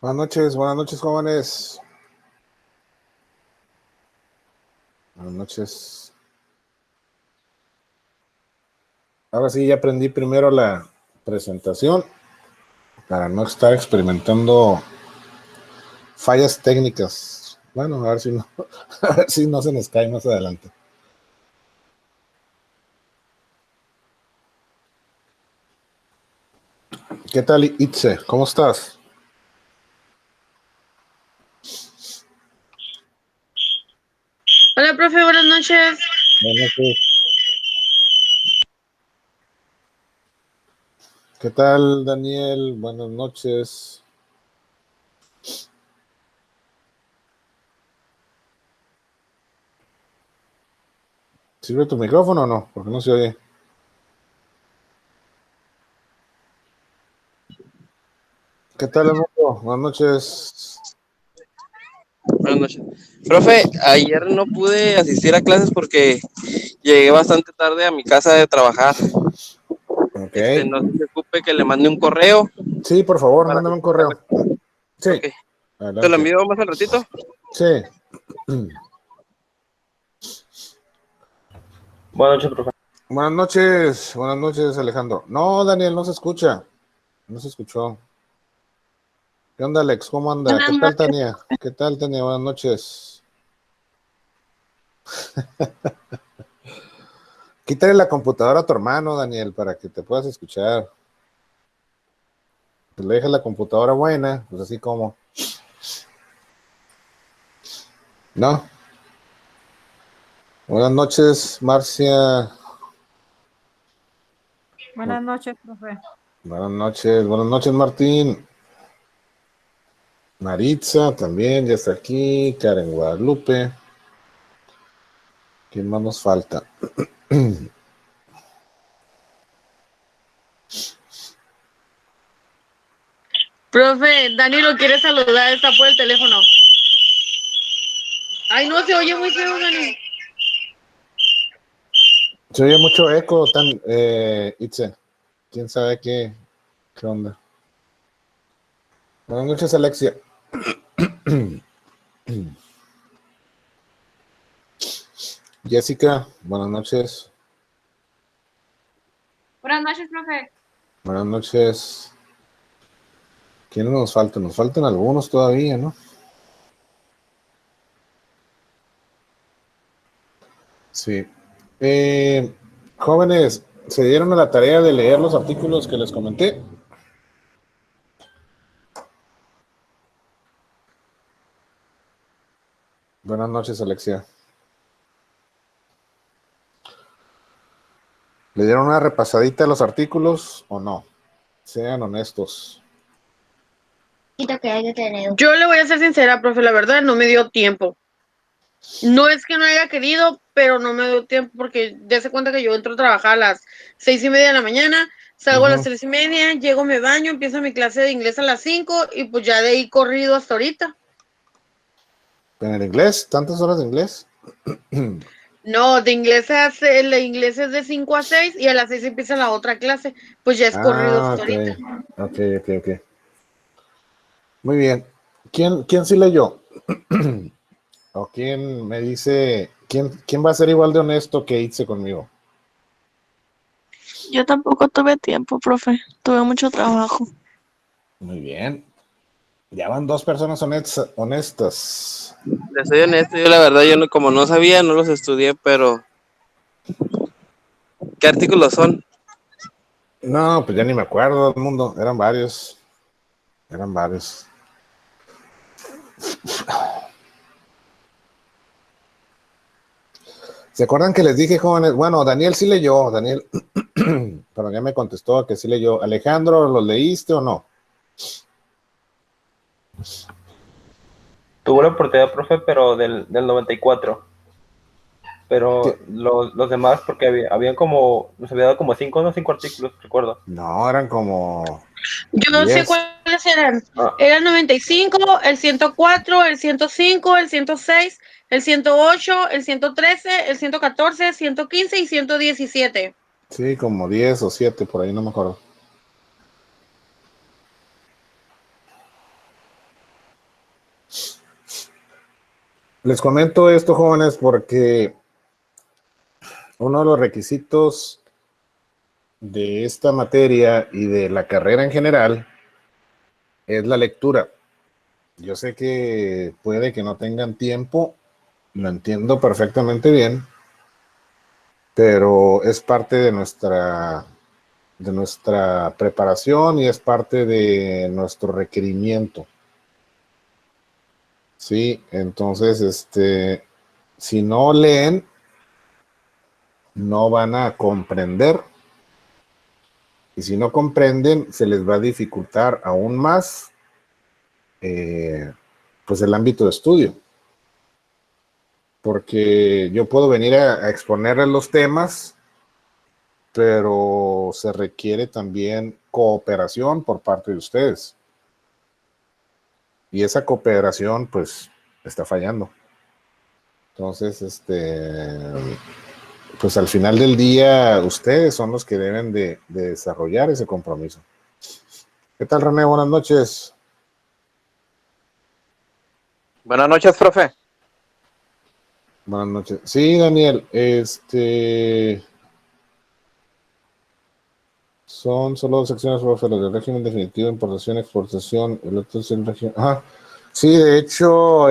Buenas noches, jóvenes. Buenas noches. Ahora sí, ya aprendí primero la presentación para no estar experimentando fallas técnicas. Bueno, a ver si no, a ver si no se nos cae más adelante. ¿Qué tal, Itze? ¿Cómo estás? Hola, profe, buenas noches. Buenas noches. ¿Qué tal, Daniel? Buenas noches. ¿Sirve tu micrófono o no? Porque no se oye. ¿Qué tal, amigo? Buenas noches. Buenas noches. Profe, ayer no pude asistir a clases porque llegué bastante tarde a mi casa de trabajar. Ok. No se preocupe que le mande un correo Sí, por favor, para mándame un contestarle. correo. Sí, Ok, te lo adelante. envío más al ratito. Sí. Buenas noches, profe. Buenas noches, Alejandro. No, Daniel, no se escucha. No se escuchó. ¿Qué onda, Alex? ¿Cómo anda? Buenas ¿Qué tal, noches. Tania? ¿Qué tal, Tania? Buenas noches. Quítale la computadora a tu hermano, Daniel, para que te puedas escuchar. Que le dejes la computadora buena, pues así como. ¿No? Buenas noches, Marcia. Buenas noches, profe. Buenas noches, Martín. Maritza también, ya está aquí. Karen Guadalupe. ¿Quién más nos falta? Profe, Dani lo quiere saludar, está por el teléfono. Ay, no, se oye muy feo, Dani. Se oye mucho eco, Itze. ¿Quién sabe qué onda? Buenas noches, Alexia. Jessica, buenas noches. Buenas noches, profe. Buenas noches. ¿Quiénes nos faltan? Nos faltan algunos todavía, ¿no? Sí. Jóvenes, ¿se dieron a la tarea de leer los artículos que les comenté? Buenas noches, Alexia. ¿Le dieron una repasadita a los artículos o no? Sean honestos. Yo le voy a ser sincera, profe, la verdad no me dio tiempo. No es que no haya querido, pero no me dio tiempo porque dése cuenta que yo entro a trabajar a las 6:30 de la mañana, salgo a las 3:30, llego, me baño, empiezo mi clase de inglés a las 5 y pues ya de ahí corrido hasta ahorita. ¿En el inglés? ¿Tantas horas de inglés? No, de inglés el de inglés es de 5 a 6 y a las 6 empieza la otra clase, pues ya es corrido hasta Ok. ahorita. Ok. Muy bien. ¿Quién sí leyó? ¿O quién me dice, quién va a ser igual de honesto que Itze conmigo? Yo tampoco tuve tiempo, profe. Tuve mucho trabajo. Muy bien. Ya van dos personas honestas. Les soy honesto, yo la verdad, yo no, como no sabía, no los estudié, pero ¿qué artículos son? No, pues ya ni me acuerdo del mundo. Eran varios. Eran varios. ¿Se acuerdan que les dije, jóvenes? Bueno, Daniel sí leyó, Daniel, pero ya me contestó que sí leyó. Alejandro, ¿los leíste o no? Tuvo la oportunidad, profe, pero del 94. Pero ¿Qué? los demás, porque habían como, nos había dado como cinco artículos, recuerdo. No, eran como Yo sé 10. cuáles eran. Ah, Era el 95, el 104, el 105, el 106, el 108, el 113, el 114, 115 y 117. Sí, como 10 o 7, por ahí no me acuerdo. Les comento esto, jóvenes, porque uno de los requisitos de esta materia y de la carrera en general es la lectura. Yo sé que puede que no tengan tiempo, lo entiendo perfectamente bien, pero es parte de nuestra preparación y es parte de nuestro requerimiento. Sí, entonces, si no leen, no van a comprender, y si no comprenden, se les va a dificultar aún más pues el ámbito de estudio, porque yo puedo venir a exponerles los temas, pero se requiere también cooperación por parte de ustedes, y esa cooperación pues está fallando. Entonces, pues al final del día, ustedes son los que deben de desarrollar ese compromiso. ¿Qué tal, René? Buenas noches. Buenas noches, profe. Buenas noches. Sí, Daniel, son solo dos secciones, profe, los del régimen definitivo, importación, exportación, el otro es el régimen. Ajá. Sí, de hecho,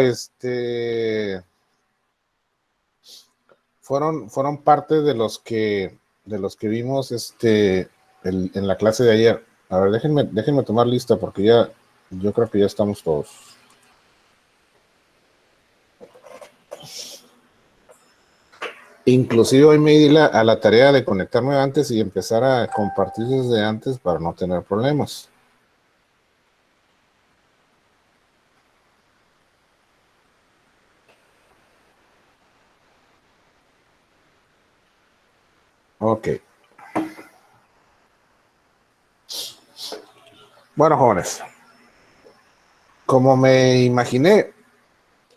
fueron parte de los que vimos en la clase de ayer. A ver, déjenme tomar lista porque yo creo que ya estamos todos. Inclusive hoy me di a la tarea de conectarme antes y empezar a compartir desde antes para no tener problemas. Ok. Bueno, jóvenes, como me imaginé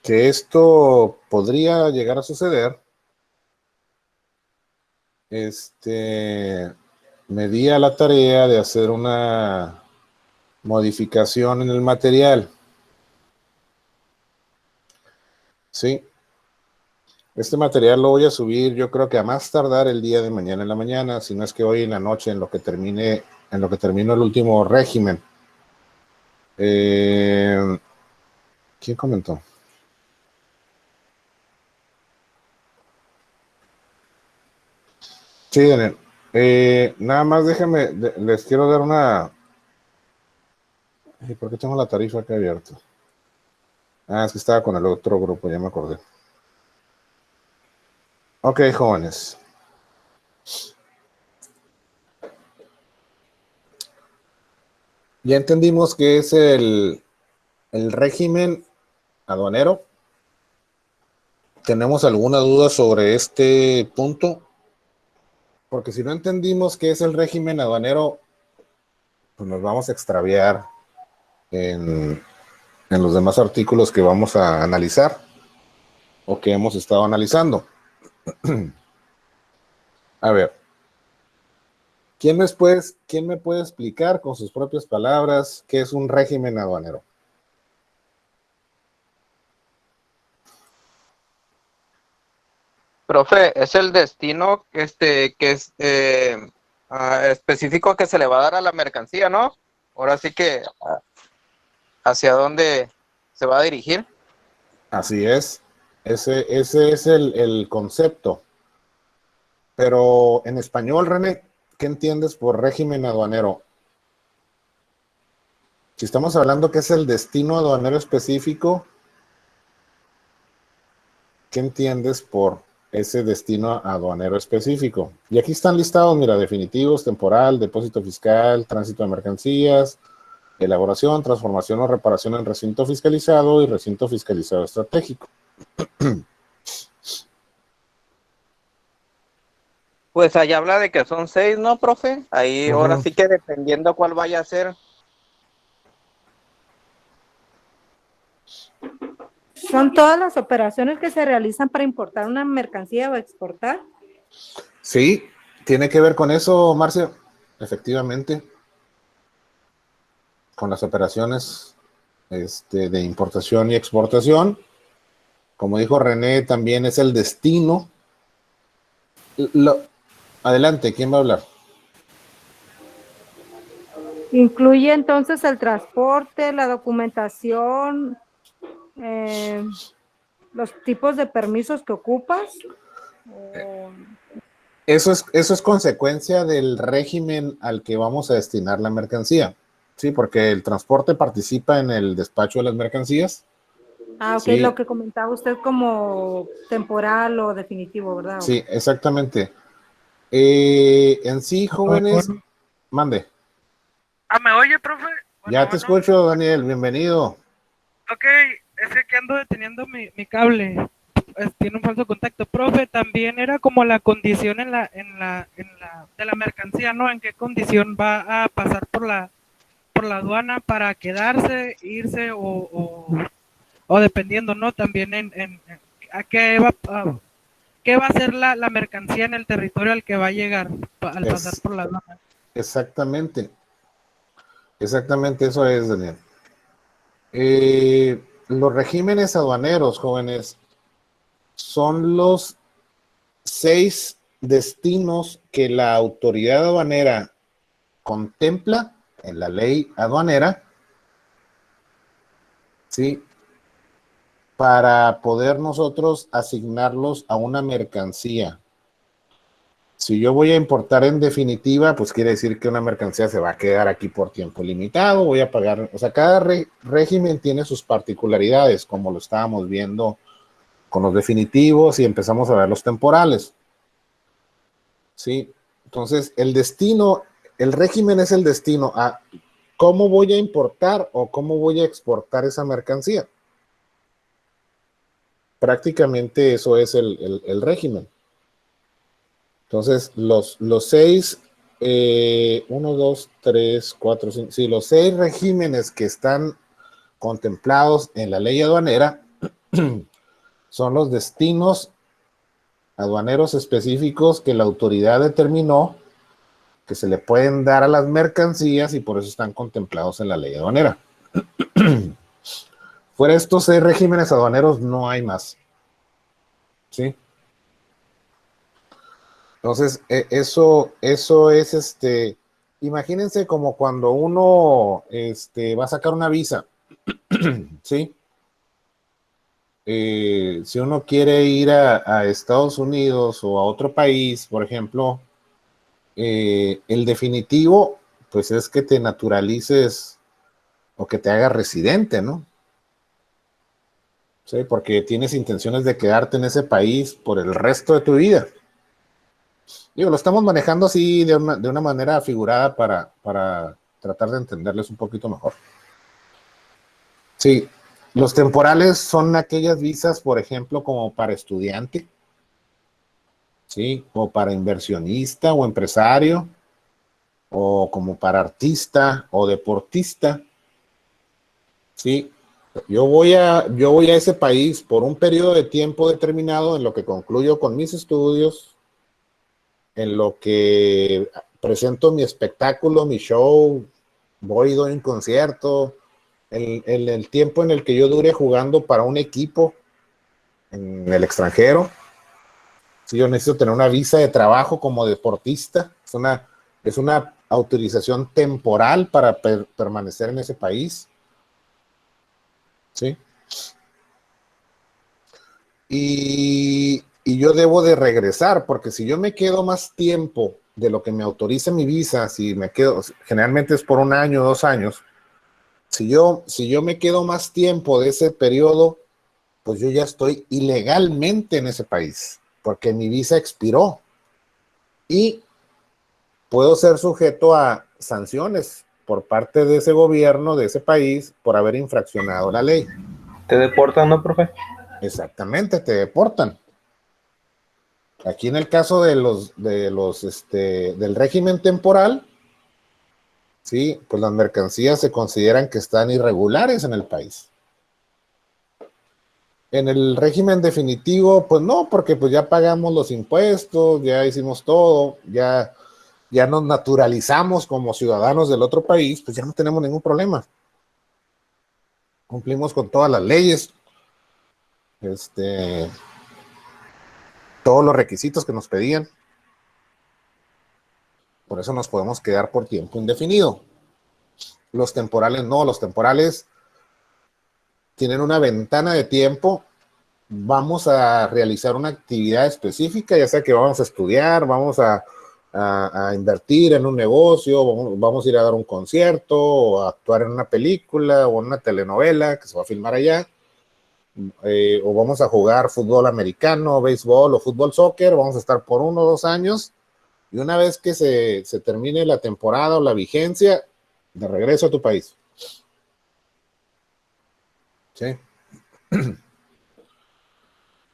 que esto podría llegar a suceder, me di a la tarea de hacer una modificación en el material. Sí, este material lo voy a subir, yo creo que a más tardar el día de mañana en la mañana, si no es que hoy en la noche, en lo que termino el último régimen. ¿Quién comentó? Sí, Daniel. Nada más déjame, les quiero dar una. ¿Por qué tengo la tarifa acá abierta? Ah, es que estaba con el otro grupo, ya me acordé. Ok, jóvenes. Ya entendimos que es el régimen aduanero. ¿Tenemos alguna duda sobre este punto? Porque si no entendimos qué es el régimen aduanero, pues nos vamos a extraviar en los demás artículos que vamos a analizar o que hemos estado analizando. A ver, ¿quién me puede explicar con sus propias palabras qué es un régimen aduanero? Profe, es el destino que es específico que se le va a dar a la mercancía, ¿no? Ahora sí que hacia dónde se va a dirigir. Así es. Ese es el concepto. Pero en español, René, ¿qué entiendes por régimen aduanero? Si estamos hablando que es el destino aduanero específico, ¿qué entiendes por ese destino aduanero específico? Y aquí están listados, mira, definitivos, temporal, depósito fiscal, tránsito de mercancías, elaboración, transformación o reparación en recinto fiscalizado y recinto fiscalizado estratégico. Pues ahí habla de que son 6, ¿no, profe? Ahí ahora sí que dependiendo cuál vaya a ser. ¿Son todas las operaciones que se realizan para importar una mercancía o exportar? Sí, tiene que ver con eso, Marcia, efectivamente, con las operaciones de importación y exportación, como dijo René, también es el destino. Adelante, ¿quién va a hablar? Incluye entonces el transporte, la documentación, los tipos de permisos que ocupas. Eso es consecuencia del régimen al que vamos a destinar la mercancía. Sí, porque el transporte participa en el despacho de las mercancías. Ah, ok, Sí, lo que comentaba usted como temporal o definitivo, ¿verdad? sí, exactamente. En sí, jóvenes, mande. ¿Me oye, profe? Ya te escucho, Daniel, bienvenido. Ok, es que aquí ando deteniendo mi cable. Tiene un falso contacto. Profe, también era como la condición de la mercancía, ¿no? ¿En qué condición va a pasar por la aduana para quedarse, irse o dependiendo, ¿no? También a qué va a ser la mercancía en el territorio al que va a llegar al pasar por la aduana. Exactamente eso es, Daniel. Los regímenes aduaneros, jóvenes, son los 6 destinos que la autoridad aduanera contempla en la ley aduanera, ¿sí? Para poder nosotros asignarlos a una mercancía. Si yo voy a importar en definitiva, pues quiere decir que una mercancía se va a quedar aquí por tiempo limitado, voy a pagar, o sea, cada régimen tiene sus particularidades, como lo estábamos viendo con los definitivos y empezamos a ver los temporales. ¿Sí? Entonces, el destino, el régimen es el destino a cómo voy a importar o cómo voy a exportar esa mercancía. Prácticamente eso es el régimen. Entonces, los 6, 1, 2, 3, 4, 5, sí, los 6 regímenes que están contemplados en la ley aduanera son los destinos aduaneros específicos que la autoridad determinó que se le pueden dar a las mercancías y por eso están contemplados en la ley aduanera. Fuera de estos 6 regímenes aduaneros no hay más. ¿Sí? Entonces, eso es imagínense como cuando uno va a sacar una visa, ¿sí? Si uno quiere ir a Estados Unidos o a otro país, por ejemplo, el definitivo, pues es que te naturalices o que te hagas residente, ¿no? Sí, porque tienes intenciones de quedarte en ese país por el resto de tu vida. Digo, lo estamos manejando así de una manera figurada para tratar de entenderles un poquito mejor. Sí, los temporales son aquellas visas, por ejemplo, como para estudiante, ¿sí? O para inversionista o empresario, o como para artista o deportista, ¿sí? Yo voy a ese país por un periodo de tiempo determinado en lo que concluyo con mis estudios, en lo que presento mi espectáculo, mi show, voy y doy un concierto, en el tiempo en el que yo dure jugando para un equipo en el extranjero. Si yo necesito tener una visa de trabajo como deportista, es una autorización temporal para permanecer en ese país. ¿Sí? Y yo debo de regresar, porque si yo me quedo más tiempo de lo que me autoriza mi visa, si me quedo, generalmente es por 1 año, 2 años, si yo me quedo más tiempo de ese periodo, pues yo ya estoy ilegalmente en ese país, porque mi visa expiró y puedo ser sujeto a sanciones por parte de ese gobierno, de ese país, por haber infraccionado la ley. ¿Te deportan, no, profe? Exactamente, te deportan. Aquí en el caso del régimen temporal, sí, pues las mercancías se consideran que están irregulares en el país. En el régimen definitivo, pues no, porque pues ya pagamos los impuestos, ya hicimos todo, ya nos naturalizamos como ciudadanos del otro país, pues ya no tenemos ningún problema. Cumplimos con todas las leyes. todos los requisitos que nos pedían. Por eso nos podemos quedar por tiempo indefinido. Los temporales no, los temporales tienen una ventana de tiempo. Vamos a realizar una actividad específica, ya sea que vamos a estudiar, vamos a invertir en un negocio, vamos a ir a dar un concierto, o a actuar en una película, o en una telenovela que se va a filmar allá, o vamos a jugar fútbol americano, béisbol o fútbol soccer, vamos a estar por 1 o 2 años, y una vez que se termine la temporada o la vigencia, de regreso a tu país. ¿Sí?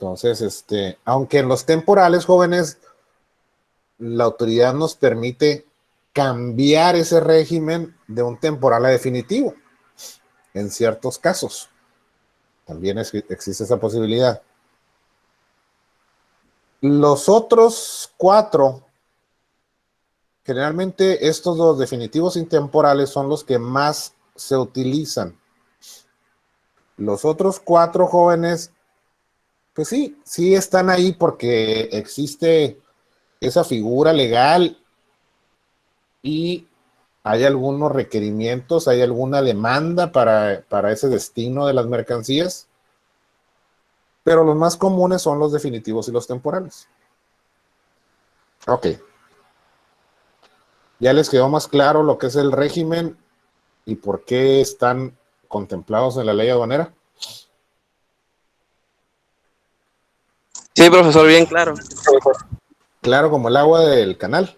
Entonces, aunque en los temporales, jóvenes, la autoridad nos permite cambiar ese régimen de un temporal a definitivo, en ciertos casos. También existe esa posibilidad. Los otros 4, generalmente estos 2 definitivos intemporales son los que más se utilizan. Los otros 4, jóvenes, pues sí están ahí porque existe esa figura legal y hay algunos requerimientos, hay alguna demanda para ese destino de las mercancías, pero los más comunes son los definitivos y los temporales. Ok. ¿Ya les quedó más claro lo que es el régimen y por qué están contemplados en la ley aduanera? Sí, profesor, bien claro. Claro como el agua del canal.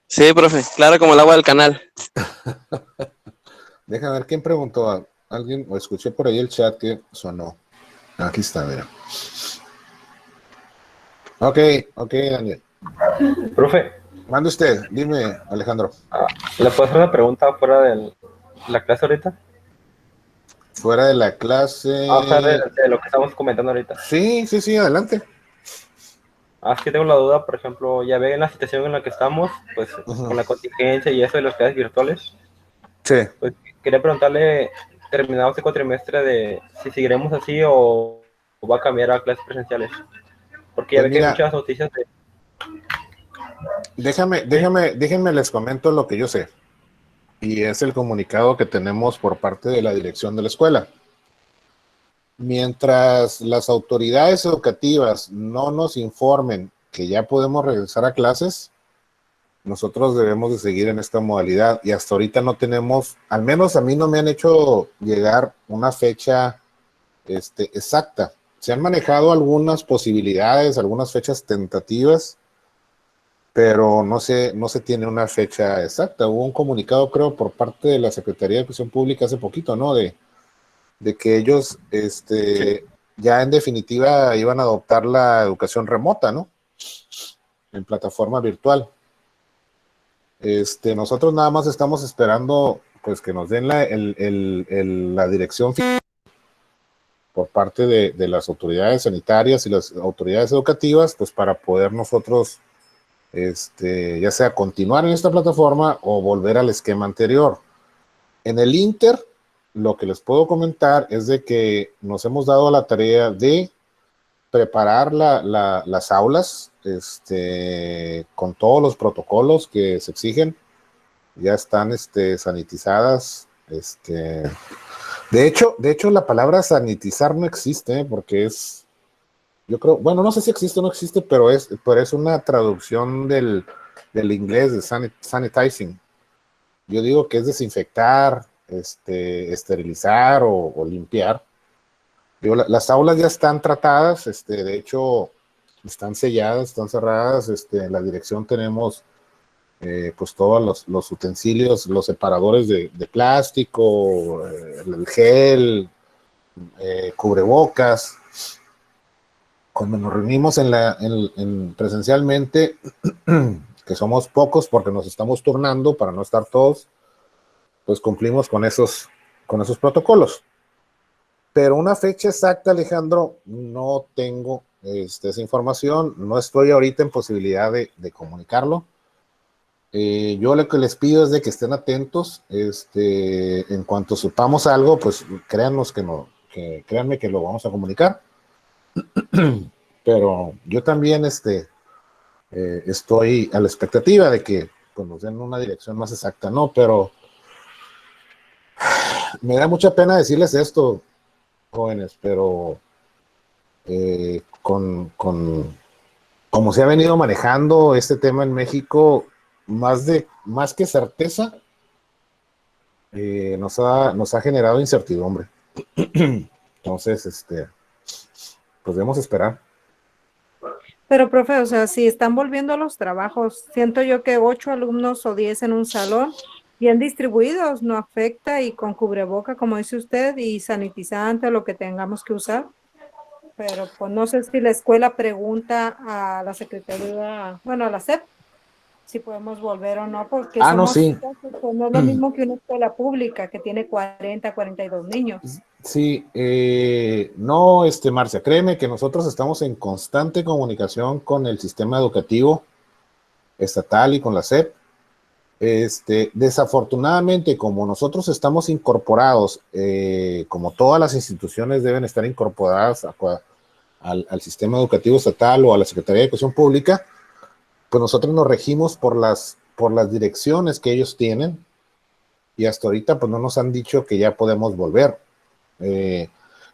Sí, profe, claro como el agua del canal. Déjame ver quién preguntó. ¿A alguien? O escuché por ahí el chat que sonó. Aquí está, mira. Ok, Daniel. Profe, Mande usted, dime, Alejandro. ¿le puedo hacer una pregunta fuera de la clase ahorita? Fuera de la clase. O sea, de lo que estamos comentando ahorita. Sí, adelante. Es que tengo la duda, por ejemplo, ya ve en la situación en la que estamos, pues con la contingencia y eso de las clases virtuales. Sí. Pues quería preguntarle, terminado este cuatrimestre, de si seguiremos así o va a cambiar a clases presenciales. Porque ya Pues ve que hay mira, muchas noticias de... déjenme les comento lo que yo sé. Y es el comunicado que tenemos por parte de la dirección de la escuela. Mientras las autoridades educativas no nos informen que ya podemos regresar a clases, nosotros debemos de seguir en esta modalidad y hasta ahorita no tenemos, al menos a mí no me han hecho llegar una fecha exacta. Se han manejado algunas posibilidades, algunas fechas tentativas, pero no se tiene una fecha exacta. Hubo un comunicado, creo, por parte de la Secretaría de Educación Pública hace poquito, ¿no? De que ellos ya en definitiva iban a adoptar la educación remota, ¿no? En plataforma virtual. Nosotros nada más estamos esperando pues que nos den la dirección por parte de las autoridades sanitarias y las autoridades educativas, pues para poder nosotros ya sea continuar en esta plataforma o volver al esquema anterior. En el Inter, lo que les puedo comentar es de que nos hemos dado la tarea de preparar las aulas con todos los protocolos que se exigen. Ya están sanitizadas. De hecho, la palabra sanitizar no existe, porque es, yo creo, bueno, no sé si existe o no existe, pero es una traducción del inglés de sanitizing. Yo digo que es desinfectar, esterilizar o limpiar. Digo, las aulas ya están tratadas, de hecho, están selladas, están cerradas. En la dirección tenemos pues todos los utensilios, los separadores de plástico, el gel, cubrebocas. Cuando nos reunimos presencialmente, que somos pocos porque nos estamos turnando para no estar todos, pues cumplimos con esos protocolos. Pero una fecha exacta, Alejandro, no tengo esa información, no estoy ahorita en posibilidad de comunicarlo. Yo lo que les pido es de que estén atentos, en cuanto supamos algo, pues créanos que que créanme que lo vamos a comunicar. Pero yo también estoy a la expectativa de que pues, nos den una dirección más exacta, ¿no? Pero me da mucha pena decirles esto, jóvenes, pero como se ha venido manejando este tema en México, más que certeza, nos ha generado incertidumbre. Entonces, pues debemos esperar. Pero, profe, o sea, si están volviendo a los trabajos, siento yo que 8 alumnos o 10 en un salón, bien distribuidos, no afecta y con cubreboca, como dice usted, y sanitizante, lo que tengamos que usar. Pero pues no sé si la escuela pregunta a la secretaría, bueno, a la SEP, si podemos volver o no, porque No, somos, sí. pues, no es lo mismo que una escuela pública que tiene 40, 42 niños. Sí, no, Marcia, créeme que nosotros estamos en constante comunicación con el sistema educativo estatal y con la SEP. Desafortunadamente, como nosotros estamos incorporados, como todas las instituciones deben estar incorporadas al sistema educativo estatal o a la Secretaría de Educación Pública, pues nosotros nos regimos por las direcciones que ellos tienen y hasta ahorita pues no nos han dicho que ya podemos volver.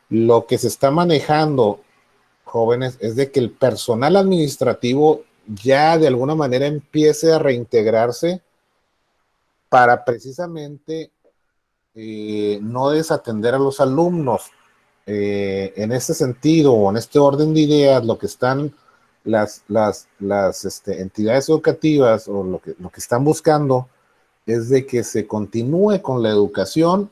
Lo que se está manejando, jóvenes, es de que el personal administrativo ya de alguna manera empiece a reintegrarse para precisamente no desatender a los alumnos. En este sentido, o en este orden de ideas, lo que están las entidades educativas o lo que están buscando es de que se continúe con la educación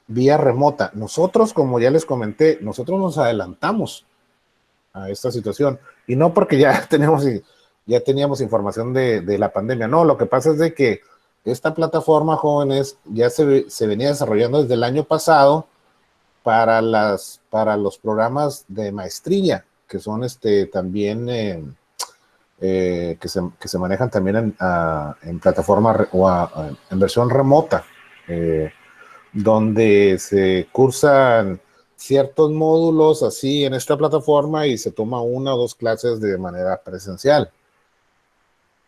vía remota. Nosotros, como ya les comenté, nosotros nos adelantamos a esta situación y no porque ya teníamos información de la pandemia, no, lo que pasa es de que esta plataforma, jóvenes, ya se venía desarrollando desde el año pasado para los programas de maestría, que son también que se manejan también en plataforma en versión remota, donde se cursan ciertos módulos así en esta plataforma y se toma 1 o 2 clases de manera presencial.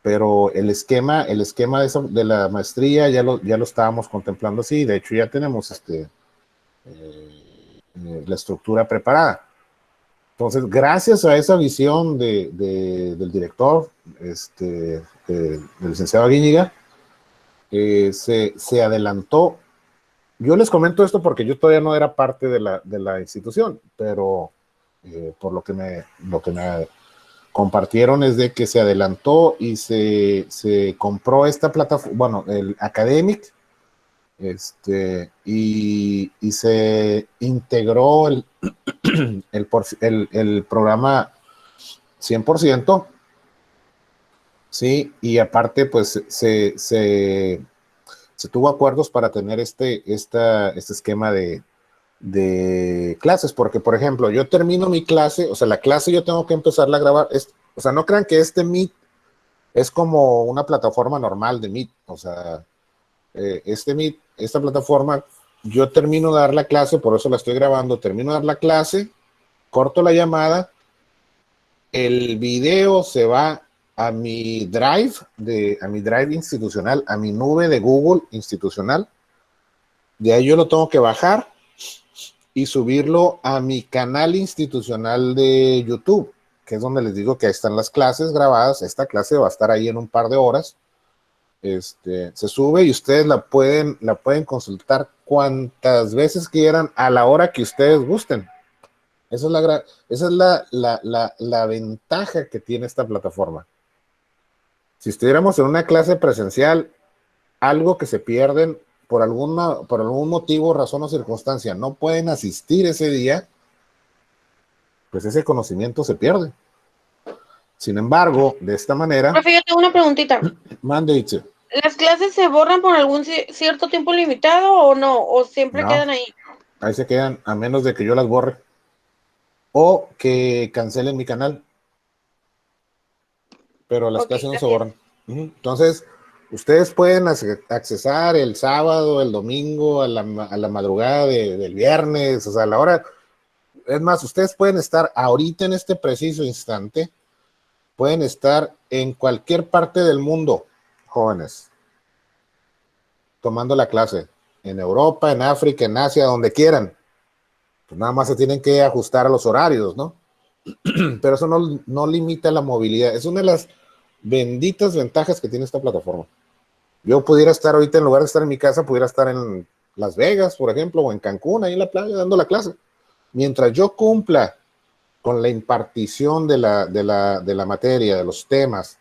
Pero el esquema de la maestría ya lo estábamos contemplando así. De hecho, ya tenemos la estructura preparada. Entonces, gracias a esa visión del director, del licenciado Guíñiga, se adelantó. Yo les comento esto porque yo todavía no era parte de la institución, pero por lo que me compartieron es de que se adelantó y se compró esta plataforma, bueno, el Academic, y se integró el programa 100%, sí, y aparte pues se tuvo acuerdos para tener este esquema de clases, porque por ejemplo, yo termino mi clase, o sea, la clase yo tengo que empezarla a grabar, o sea, no crean que Meet es como una plataforma normal de Meet, o sea, Meet, esta plataforma, yo termino de dar la clase, por eso la estoy grabando, termino de dar la clase, corto la llamada, el video se va a mi drive institucional, a mi nube de Google institucional, de ahí yo lo tengo que bajar y subirlo a mi canal institucional de YouTube, que es donde les digo que ahí están las clases grabadas. Esta clase va a estar ahí en un par de horas. Se sube y ustedes la pueden consultar cuantas veces quieran a la hora que ustedes gusten. Esa es la ventaja que tiene esta plataforma. Si estuviéramos en una clase presencial, algo que se pierden por algún motivo, razón o circunstancia, no pueden asistir ese día, pues ese conocimiento se pierde. Sin embargo, de esta manera... Profe, yo tengo una preguntita. Mande, Itze. ¿Las clases se borran por algún cierto tiempo limitado o no? ¿O siempre No, quedan ahí? ahí se quedan, a menos de que yo las borre. O que cancelen mi canal. Pero las Ok, clases no se gracias. borran. Entonces, Ustedes pueden accesar el sábado, el domingo, a la madrugada del viernes, o sea, a la hora. Es más, ustedes pueden estar ahorita en este preciso instante, pueden estar en cualquier parte del mundo, jóvenes, tomando la clase, en Europa, en África, en Asia, donde quieran. Pues nada más se tienen que ajustar a los horarios, ¿no? Pero eso no limita la movilidad. Es una de las benditas ventajas que tiene esta plataforma. Yo pudiera estar ahorita, en lugar de estar en mi casa, pudiera estar en Las Vegas, por ejemplo, o en Cancún, ahí en la playa, dando la clase. Mientras yo cumpla con la impartición de la materia, de los temas,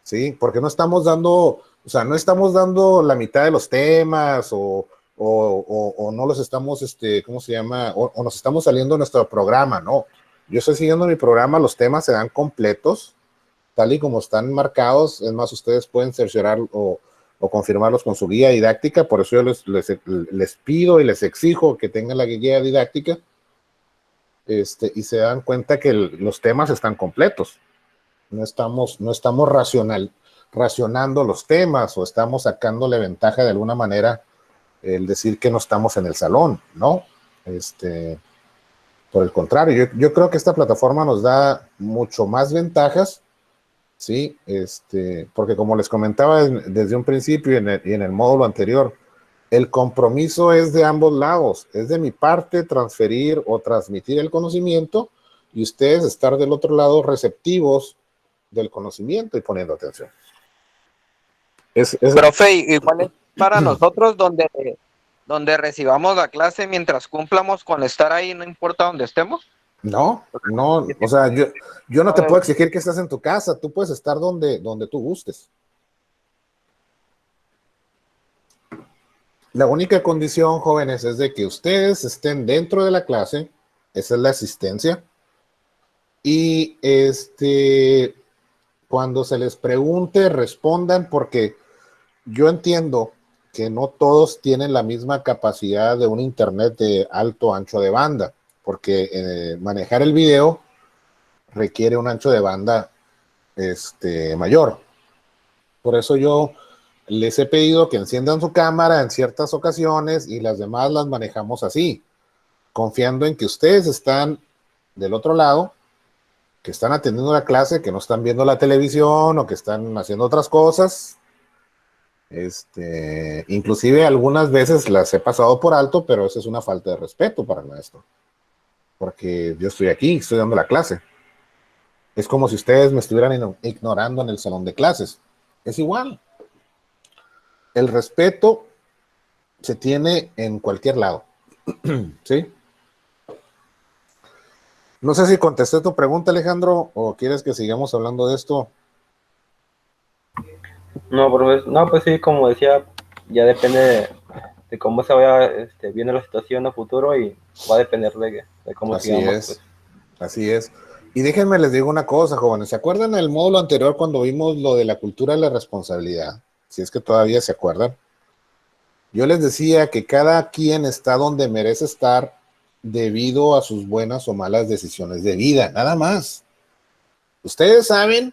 ¿sí? Porque no estamos dando, o sea, no estamos dando la mitad de los temas o no los estamos, ¿cómo se llama? O nos estamos saliendo de nuestro programa, no. Yo estoy siguiendo mi programa, los temas se dan completos, tal y como están marcados. Es más, ustedes pueden cerciorar o confirmarlos con su guía didáctica. Por eso yo les pido y les exijo que tengan la guía didáctica, y se dan cuenta que los temas están completos. No estamos racionando los temas o estamos sacándole ventaja de alguna manera el decir que no estamos en el salón, ¿no? Por el contrario, yo creo que esta plataforma nos da mucho más ventajas, ¿sí? Porque como les comentaba desde un principio y en el módulo anterior, el compromiso es de ambos lados, es de mi parte transferir o transmitir el conocimiento y ustedes estar del otro lado receptivos del conocimiento y poniendo atención. Profe, igual es para nosotros donde recibamos la clase mientras cumplamos con estar ahí, no importa dónde estemos. No, o sea, yo no te puedo exigir que estés en tu casa, tú puedes estar donde tú gustes. La única condición, jóvenes, es de que ustedes estén dentro de la clase, esa es la asistencia, y cuando se les pregunte, respondan, porque yo entiendo que no todos tienen la misma capacidad de un internet de alto ancho de banda, porque manejar el video requiere un ancho de banda mayor. Por eso yo les he pedido que enciendan su cámara en ciertas ocasiones y las demás las manejamos así, confiando en que ustedes están del otro lado, que están atendiendo la clase, que no están viendo la televisión o que están haciendo otras cosas. Inclusive algunas veces las he pasado por alto, pero eso es una falta de respeto para el maestro, porque yo estoy aquí, estoy dando la clase. Es como si ustedes me estuvieran ignorando en el salón de clases. Es igual. El respeto se tiene en cualquier lado. ¿Sí? No sé si contesté tu pregunta, Alejandro, o quieres que sigamos hablando de esto. No, pues sí, como decía, ya depende de cómo se vaya viendo la situación a futuro y va a depender de cómo sigamos. Pues. Así es. Y déjenme les digo una cosa, jóvenes. ¿Se acuerdan el módulo anterior cuando vimos lo de la cultura de la responsabilidad? Si es que todavía se acuerdan. Yo les decía que cada quien está donde merece estar debido a sus buenas o malas decisiones de vida, nada más. Ustedes saben,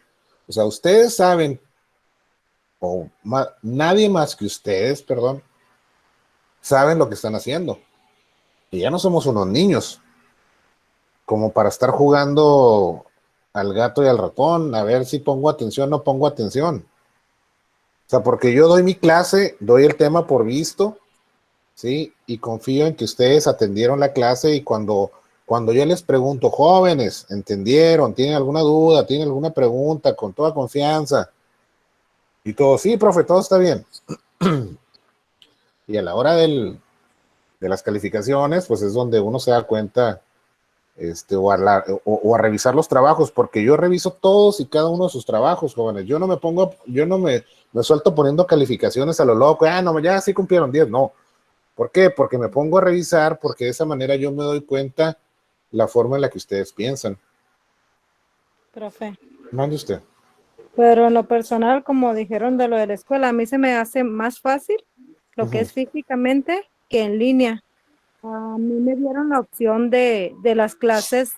o nadie más que ustedes, perdón, saben lo que están haciendo. Y ya no somos unos niños, como para estar jugando al gato y al ratón, a ver si pongo atención o no pongo atención. O sea, porque yo doy mi clase, doy el tema por visto, ¿sí? Y confío en que ustedes atendieron la clase y cuando yo les pregunto, jóvenes, ¿entendieron? ¿Tienen alguna duda? ¿Tienen alguna pregunta? Con toda confianza. Y todo, sí, profe, todo está bien. Y a la hora de las calificaciones, pues es donde uno se da cuenta, o a revisar los trabajos, porque yo reviso todos y cada uno de sus trabajos, jóvenes. Yo no me suelto poniendo calificaciones a lo loco, no, ya sí cumplieron 10, no. ¿Por qué? Porque me pongo a revisar, porque de esa manera yo me doy cuenta la forma en la que ustedes piensan. Profe. Mande usted. Pero en lo personal, como dijeron de lo de la escuela, a mí se me hace más fácil lo que es físicamente que en línea. A mí me dieron la opción de las clases,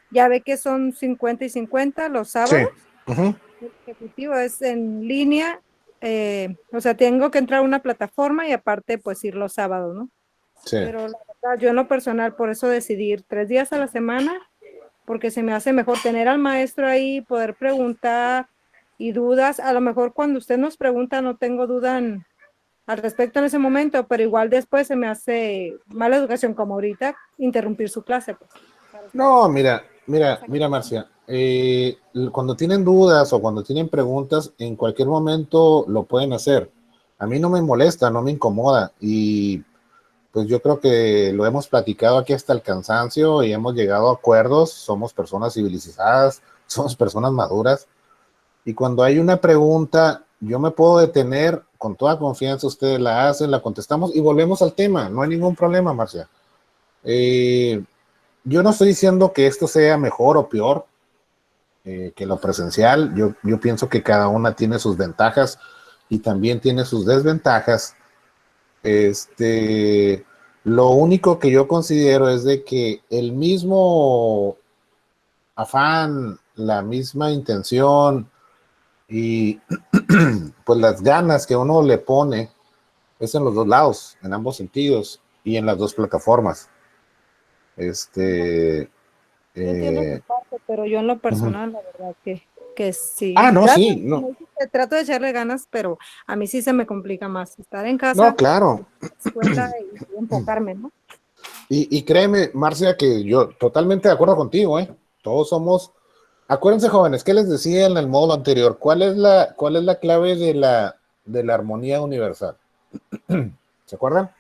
ya ve que son 50 y 50 los sábados. Sí. El ejecutivo es en línea o sea, tengo que entrar a una plataforma y aparte pues ir los sábados, ¿no? Sí. Pero la verdad, yo en lo personal, por eso decidí ir 3 días a la semana, porque se me hace mejor tener al maestro ahí, poder preguntar y dudas. A lo mejor cuando usted nos pregunta no tengo duda al respecto en ese momento, pero igual después se me hace mala educación como ahorita interrumpir su clase. Pues. No, mira, Marcia, cuando tienen dudas o cuando tienen preguntas, en cualquier momento lo pueden hacer. A mí no me molesta, no me incomoda y pues yo creo que lo hemos platicado aquí hasta el cansancio y hemos llegado a acuerdos, somos personas civilizadas, somos personas maduras y cuando hay una pregunta, yo me puedo detener con toda confianza, ustedes la hacen, la contestamos y volvemos al tema, no hay ningún problema, Marcia. Yo no estoy diciendo que esto sea mejor o peor que lo presencial, yo pienso que cada una tiene sus ventajas y también tiene sus desventajas. Lo único que yo considero es de que el mismo afán, la misma intención y pues las ganas que uno le pone es en los dos lados, en ambos sentidos y en las dos plataformas. Yo entiendo tu parte, pero yo en lo personal, la verdad que sí. No, sí, no. Trato de echarle ganas, pero a mí sí se me complica más estar en casa, No, claro. escuela y enfocarme, ¿no? Y créeme, Marcia, que yo totalmente de acuerdo contigo, ¿eh? Todos somos. Acuérdense, jóvenes, ¿qué les decía en el módulo anterior? ¿Cuál es la clave de la armonía universal? ¿Se acuerdan?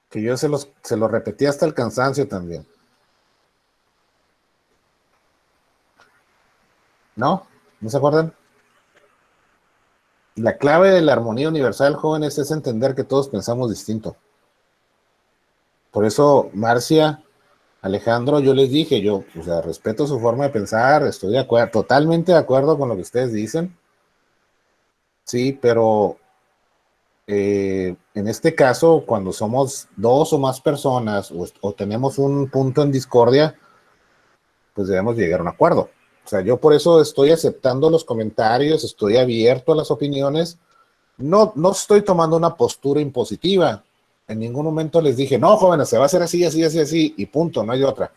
Que yo se lo repetí hasta el cansancio también. ¿No? ¿No se acuerdan? La clave de la armonía universal, jóvenes, es entender que todos pensamos distinto. Por eso, Marcia, Alejandro, yo les dije, o sea, respeto su forma de pensar, estoy de acuerdo, totalmente de acuerdo con lo que ustedes dicen. Sí, pero en este caso, cuando somos dos o más personas o tenemos un punto en discordia, pues debemos llegar a un acuerdo. O sea, yo por eso estoy aceptando los comentarios, estoy abierto a las opiniones. No estoy tomando una postura impositiva. En ningún momento les dije, no, jóvenes, se va a hacer así, así, así, así, y punto, no hay otra.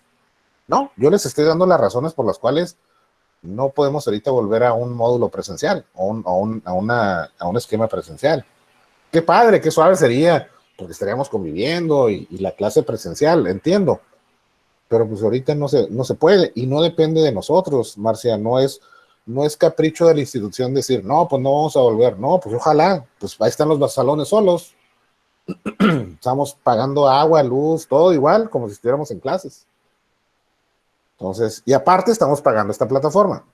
No, yo les estoy dando las razones por las cuales no podemos ahorita volver a un módulo presencial o a un esquema presencial. Qué padre, qué suave sería, porque estaríamos conviviendo y la clase presencial, entiendo. Pero pues ahorita no se puede y no depende de nosotros, Marcia, no es capricho de la institución decir, no, pues no vamos a volver, no, pues ojalá, pues ahí están los salones solos, estamos pagando agua, luz, todo igual, como si estuviéramos en clases. Entonces, y aparte estamos pagando esta plataforma,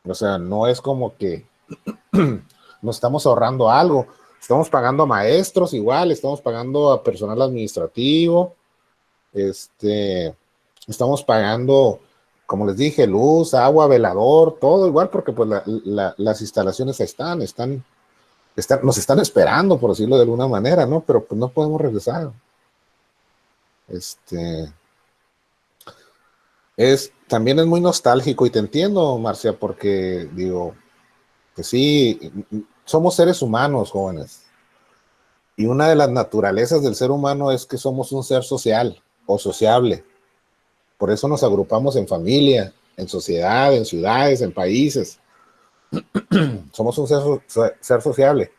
o sea, no es como que nos estamos ahorrando algo, estamos pagando a maestros igual, estamos pagando a personal administrativo, estamos pagando, como les dije, luz, agua, velador, todo igual, porque pues las instalaciones nos están esperando, por decirlo de alguna manera, ¿no? Pero pues no podemos regresar. También es muy nostálgico y te entiendo, Marcia, porque digo, pues sí, somos seres humanos, jóvenes. Y una de las naturalezas del ser humano es que somos un ser social o sociable. Por eso nos agrupamos en familia, en sociedad, en ciudades, en países. Somos un ser sociable.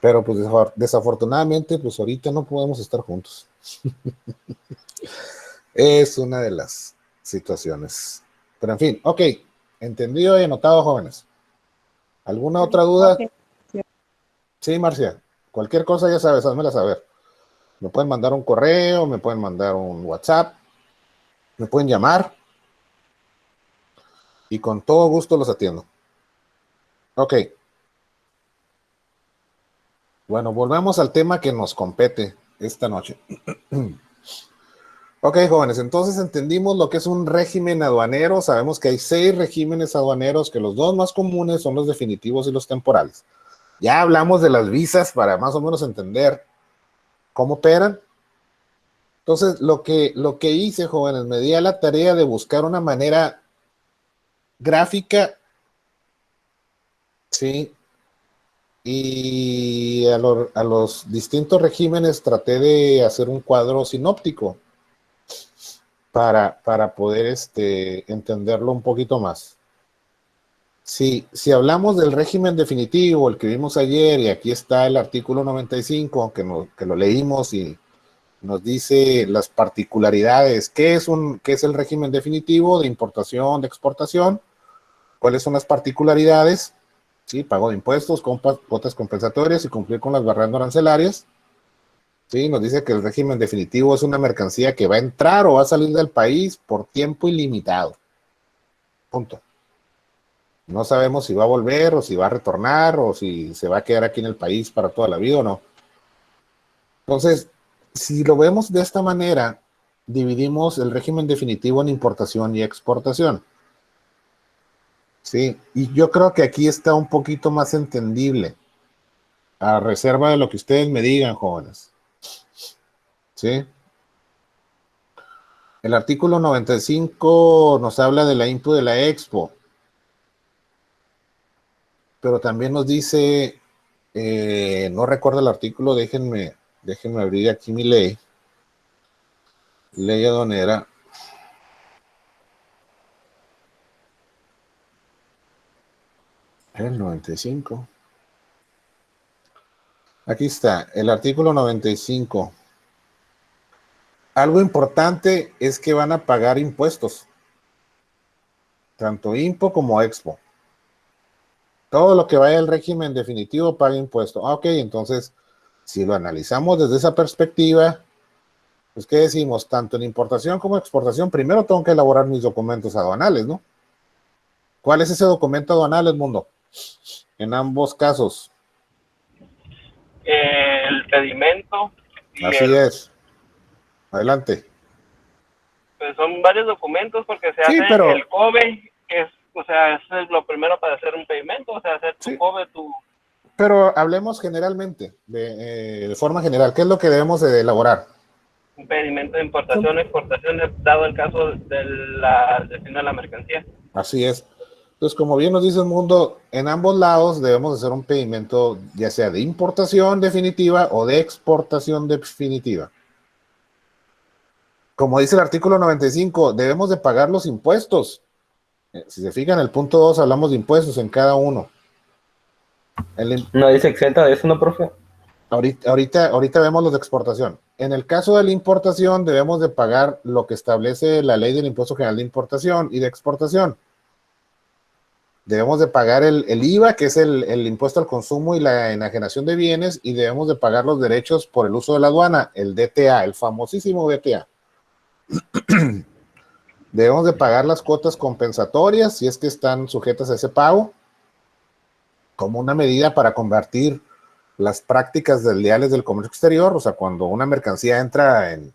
Pero pues desafortunadamente, pues ahorita no podemos estar juntos. Es una de las situaciones. Pero en fin, ok, entendido y anotado, jóvenes. ¿Alguna otra duda? Okay. Sí, Marcia, cualquier cosa ya sabes, házmela saber. Me pueden mandar un correo, me pueden mandar un WhatsApp, me pueden llamar y con todo gusto los atiendo. Ok. Bueno, volvemos al tema que nos compete esta noche. Ok, jóvenes, entonces entendimos lo que es un régimen aduanero. Sabemos que hay 6 regímenes aduaneros, que los 2 más comunes son los definitivos y los temporales. Ya hablamos de las visas para más o menos entender cómo operan. Entonces, lo que hice, jóvenes, me di a la tarea de buscar una manera gráfica Sí, y a los distintos regímenes traté de hacer un cuadro sinóptico para poder entenderlo un poquito más. Si hablamos del régimen definitivo, el que vimos ayer, y aquí está el artículo 95, que lo leímos y nos dice las particularidades, qué es el régimen definitivo de importación, de exportación, cuáles son las particularidades, ¿sí? Pago de impuestos, cuotas compensatorias y cumplir con las barreras no arancelarias. Sí, nos dice que el régimen definitivo es una mercancía que va a entrar o va a salir del país por tiempo ilimitado. Punto. No sabemos si va a volver o si va a retornar o si se va a quedar aquí en el país para toda la vida o no. Entonces, si lo vemos de esta manera, dividimos el régimen definitivo en importación y exportación. Sí, y yo creo que aquí está un poquito más entendible, a reserva de lo que ustedes me digan, jóvenes. Sí. El artículo 95 nos habla de la IMPU de la Expo, pero también nos dice, no recuerdo el artículo, déjenme abrir aquí mi ley aduanera. El 95. Aquí está, el artículo 95. Algo importante es que van a pagar impuestos, tanto IMPO como Expo. Todo lo que vaya al régimen definitivo paga impuesto. Ok, entonces, si lo analizamos desde esa perspectiva, pues, ¿qué decimos? Tanto en importación como exportación, primero tengo que elaborar mis documentos aduanales, ¿no? ¿Cuál es ese documento aduanal, Edmundo? En ambos casos. El pedimento. Así es. Adelante. Pues son varios documentos porque se Sí, hace pero el COBE, que es, o sea, eso es lo primero para hacer un pedimento, o sea, hacer tu sí, COBE, pero hablemos generalmente, de forma general. ¿Qué es lo que debemos de elaborar? un pedimento de importación, exportación, dado el caso del destino de la mercancía. Así es. Entonces, como bien nos dice el mundo, en ambos lados debemos hacer un pedimento, ya sea de importación definitiva o de exportación definitiva. Como dice el artículo 95, debemos de pagar los impuestos. Si se fijan, en el punto 2 hablamos de impuestos en cada uno. ¿No dice exenta de eso, no, profe? Ahorita vemos los de exportación. En el caso de la importación, debemos de pagar lo que establece la ley del Impuesto General de Importación y de Exportación. Debemos de pagar el IVA, que es el impuesto al consumo y la enajenación de bienes, y debemos de pagar los derechos por el uso de la aduana, el DTA, el famosísimo DTA. Debemos de pagar las cuotas compensatorias, si es que están sujetas a ese pago, como una medida para combatir las prácticas desleales del comercio exterior. O sea, cuando una mercancía entra en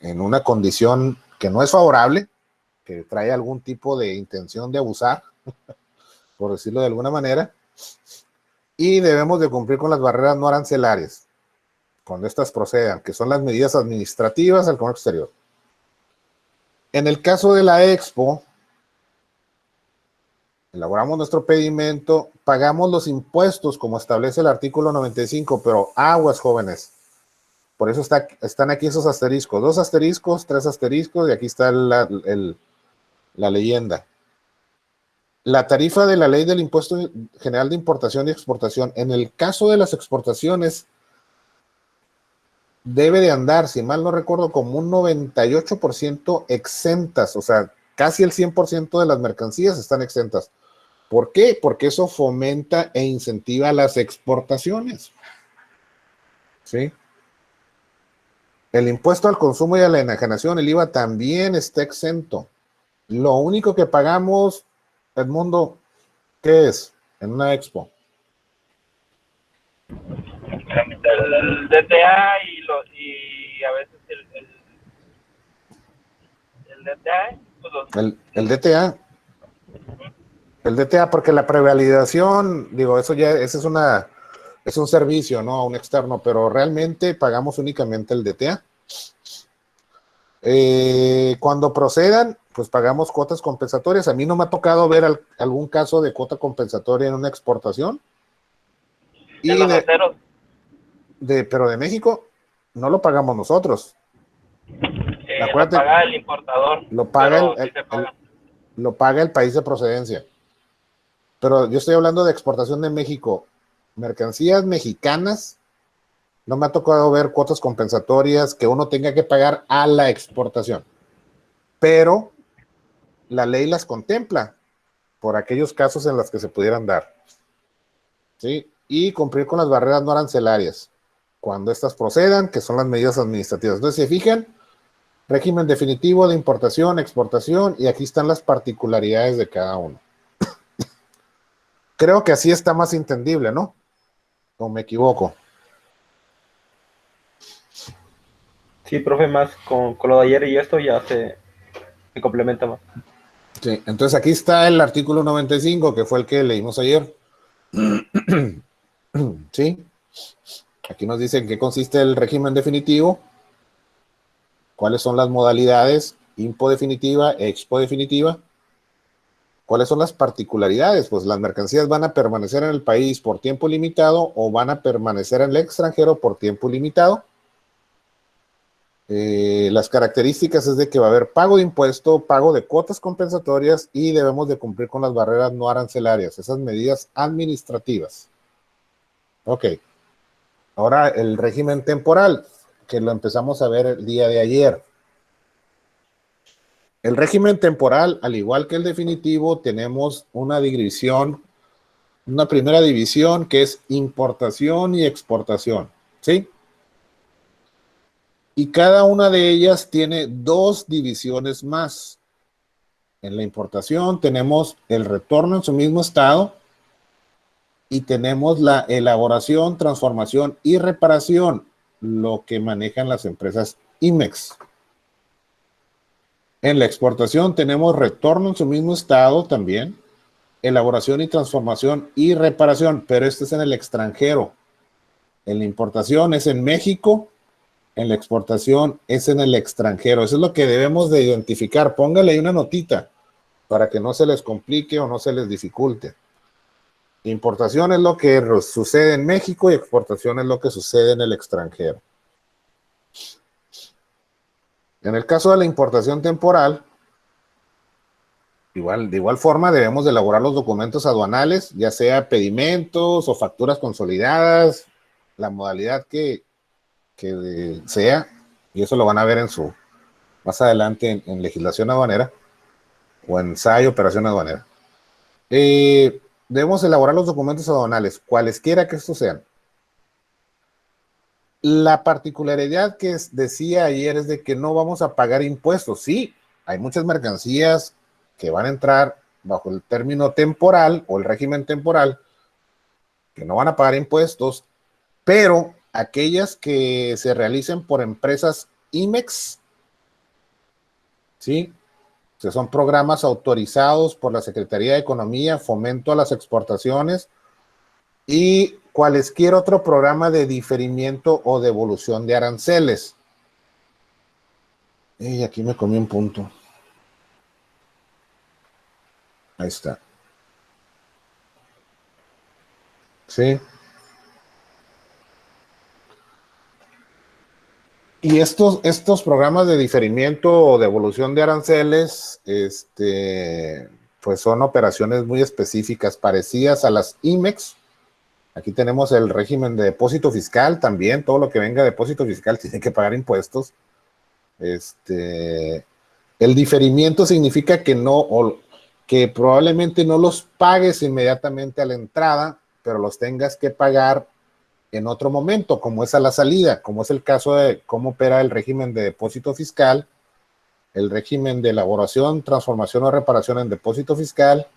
una condición que no es favorable, que trae algún tipo de intención de abusar, por decirlo de alguna manera, y debemos de cumplir con las barreras no arancelarias, cuando estas procedan, que son las medidas administrativas al comercio exterior. En el caso de la Expo, elaboramos nuestro pedimento, pagamos los impuestos como establece el artículo 95, pero aguas, jóvenes. Por eso están aquí esos asteriscos, 2 asteriscos, 3 asteriscos, y aquí está la leyenda. La tarifa de la ley del Impuesto General de Importación y Exportación, en el caso de las exportaciones, debe de andar, si mal no recuerdo, como un 98% exentas, o sea, casi el 100% de las mercancías están exentas. ¿Por qué? Porque eso fomenta e incentiva las exportaciones. ¿Sí? El impuesto al consumo y a la enajenación, el IVA, también está exento. Lo único que pagamos, Edmundo, ¿qué es en una expo? El DTA y a veces el DTA. Pues el DTA. El DTA, porque la prevalidación, digo, eso ya, ese es un servicio, ¿no? Un externo, pero realmente pagamos únicamente el DTA. Cuando procedan, pues pagamos cuotas compensatorias. A mí no me ha tocado ver algún caso de cuota compensatoria en una exportación. ¿De los aceros? Pero de México no lo pagamos nosotros. Lo paga el importador. Lo paga sí lo paga el país de procedencia. Pero yo estoy hablando de exportación de México. Mercancías mexicanas, no me ha tocado ver cuotas compensatorias que uno tenga que pagar a la exportación. Pero la ley las contempla por aquellos casos en los que se pudieran dar. ¿Sí? Y cumplir con las barreras no arancelarias cuando estas procedan, que son las medidas administrativas. Entonces, se fijan, régimen definitivo de importación, exportación, y aquí están las particularidades de cada uno. Creo que así está más entendible, ¿no? ¿O me equivoco? Sí, profe, más con lo de ayer y esto ya se complementa más. Sí, entonces aquí está el artículo 95, que fue el que leímos ayer. Sí. Aquí nos dice en qué consiste el régimen definitivo, cuáles son las modalidades, impo definitiva, expo definitiva, cuáles son las particularidades. Pues las mercancías van a permanecer en el país por tiempo limitado o van a permanecer en el extranjero por tiempo limitado. Las características es de que va a haber pago de impuesto, pago de cuotas compensatorias y debemos de cumplir con las barreras no arancelarias, esas medidas administrativas. Ok. Ahora el régimen temporal, que lo empezamos a ver el día de ayer. El régimen temporal, al igual que el definitivo, tenemos una división, una primera división que es importación y exportación, ¿sí? Y cada una de ellas tiene dos divisiones más. En la importación tenemos el retorno en su mismo estado y tenemos la elaboración, transformación y reparación, lo que manejan las empresas IMEX. En la exportación tenemos retorno en su mismo estado también, elaboración y transformación y reparación, pero este es en el extranjero. En la importación es en México, en la exportación es en el extranjero. Eso es lo que debemos de identificar. Póngale ahí una notita para que no se les complique o no se les dificulte. Importación es lo que sucede en México y exportación es lo que sucede en el extranjero. En el caso de la importación temporal, de igual forma debemos de elaborar los documentos aduanales, ya sea pedimentos o facturas consolidadas, la modalidad que sea, y eso lo van a ver más adelante en legislación aduanera o en SAI, operación aduanera. Debemos elaborar los documentos aduanales, cualesquiera que estos sean. La particularidad que decía ayer es de que no vamos a pagar impuestos. Sí, hay muchas mercancías que van a entrar bajo el término temporal o el régimen temporal que no van a pagar impuestos, pero aquellas que se realicen por empresas IMEX, ¿sí? Que son programas autorizados por la Secretaría de Economía, fomento a las exportaciones y cualesquier otro programa de diferimiento o devolución de aranceles. Y aquí me comí un punto. Ahí está. Sí. Y estos programas de diferimiento o devolución de aranceles, pues son operaciones muy específicas, parecidas a las IMEX. Aquí tenemos el régimen de depósito fiscal también, todo lo que venga de depósito fiscal tiene que pagar impuestos. El diferimiento significa que probablemente no los pagues inmediatamente a la entrada, pero los tengas que pagar en otro momento, como es a la salida, como es el caso de cómo opera el régimen de depósito fiscal, el régimen de elaboración, transformación o reparación en depósito fiscal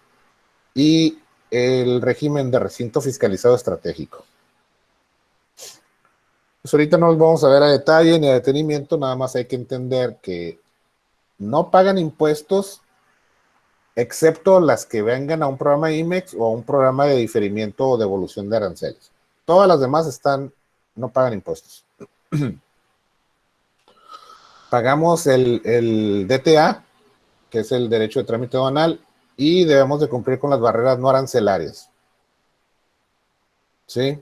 y el régimen de recinto fiscalizado estratégico. Pues ahorita no los vamos a ver a detalle ni a detenimiento, nada más hay que entender que no pagan impuestos excepto las que vengan a un programa IMEX o a un programa de diferimiento o devolución de aranceles. Todas las demás no pagan impuestos. Pagamos el DTA, que es el derecho de trámite aduanal, y debemos de cumplir con las barreras no arancelarias. ¿Sí?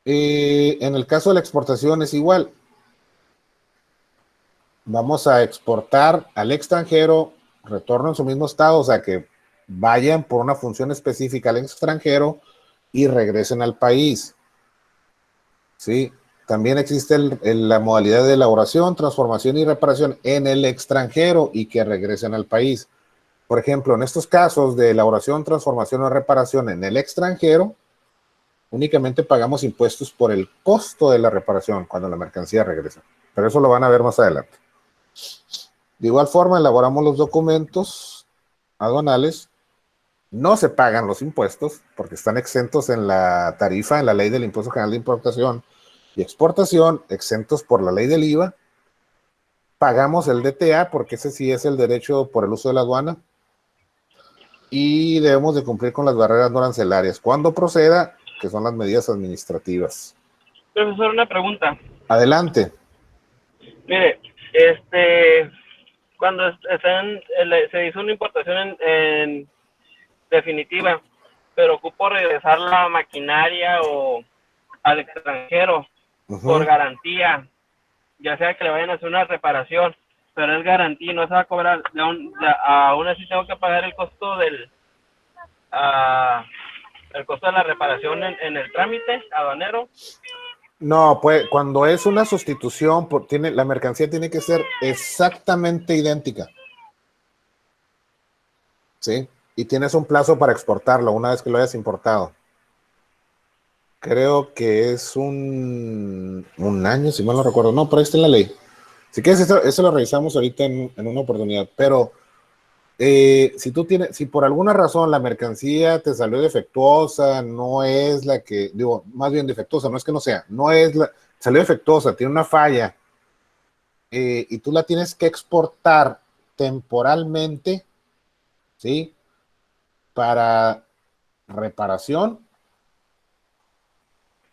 En el caso de la exportación es igual. Vamos a exportar al extranjero, retorno en su mismo estado, o sea que vayan por una función específica al extranjero y regresen al país. ¿Sí? También existe la modalidad de elaboración, transformación y reparación en el extranjero y que regresen al país. Por ejemplo, en estos casos de elaboración, transformación o reparación en el extranjero, únicamente pagamos impuestos por el costo de la reparación cuando la mercancía regresa. Pero eso lo van a ver más adelante. De igual forma, elaboramos los documentos aduanales. No se pagan los impuestos porque están exentos en la tarifa, en la ley del Impuesto General de Importación y Exportación, exentos por la ley del IVA. Pagamos el DTA porque ese sí es el derecho por el uso de la aduana. Y debemos de cumplir con las barreras no arancelarias cuando proceda, que son las medidas administrativas. Profesor, una pregunta. Adelante. Mire, cuando se hizo una importación en definitiva, pero ocupo regresar la maquinaria o al extranjero por garantía, ya sea que le vayan a hacer una reparación, pero es garantía, no se va a cobrar, aún así tengo que pagar el costo el costo de la reparación en el trámite aduanero. No, pues cuando es una sustitución, la mercancía tiene que ser exactamente idéntica. ¿Sí? Y tienes un plazo para exportarlo una vez que lo hayas importado. Creo que es un año, si mal no recuerdo. No, pero ahí está en la ley. Si quieres, eso lo revisamos ahorita en una oportunidad. Pero si por alguna razón la mercancía te salió defectuosa, no es la que, digo, más bien defectuosa, no es que no sea, salió defectuosa, tiene una falla, y tú la tienes que exportar temporalmente, ¿sí? Para reparación.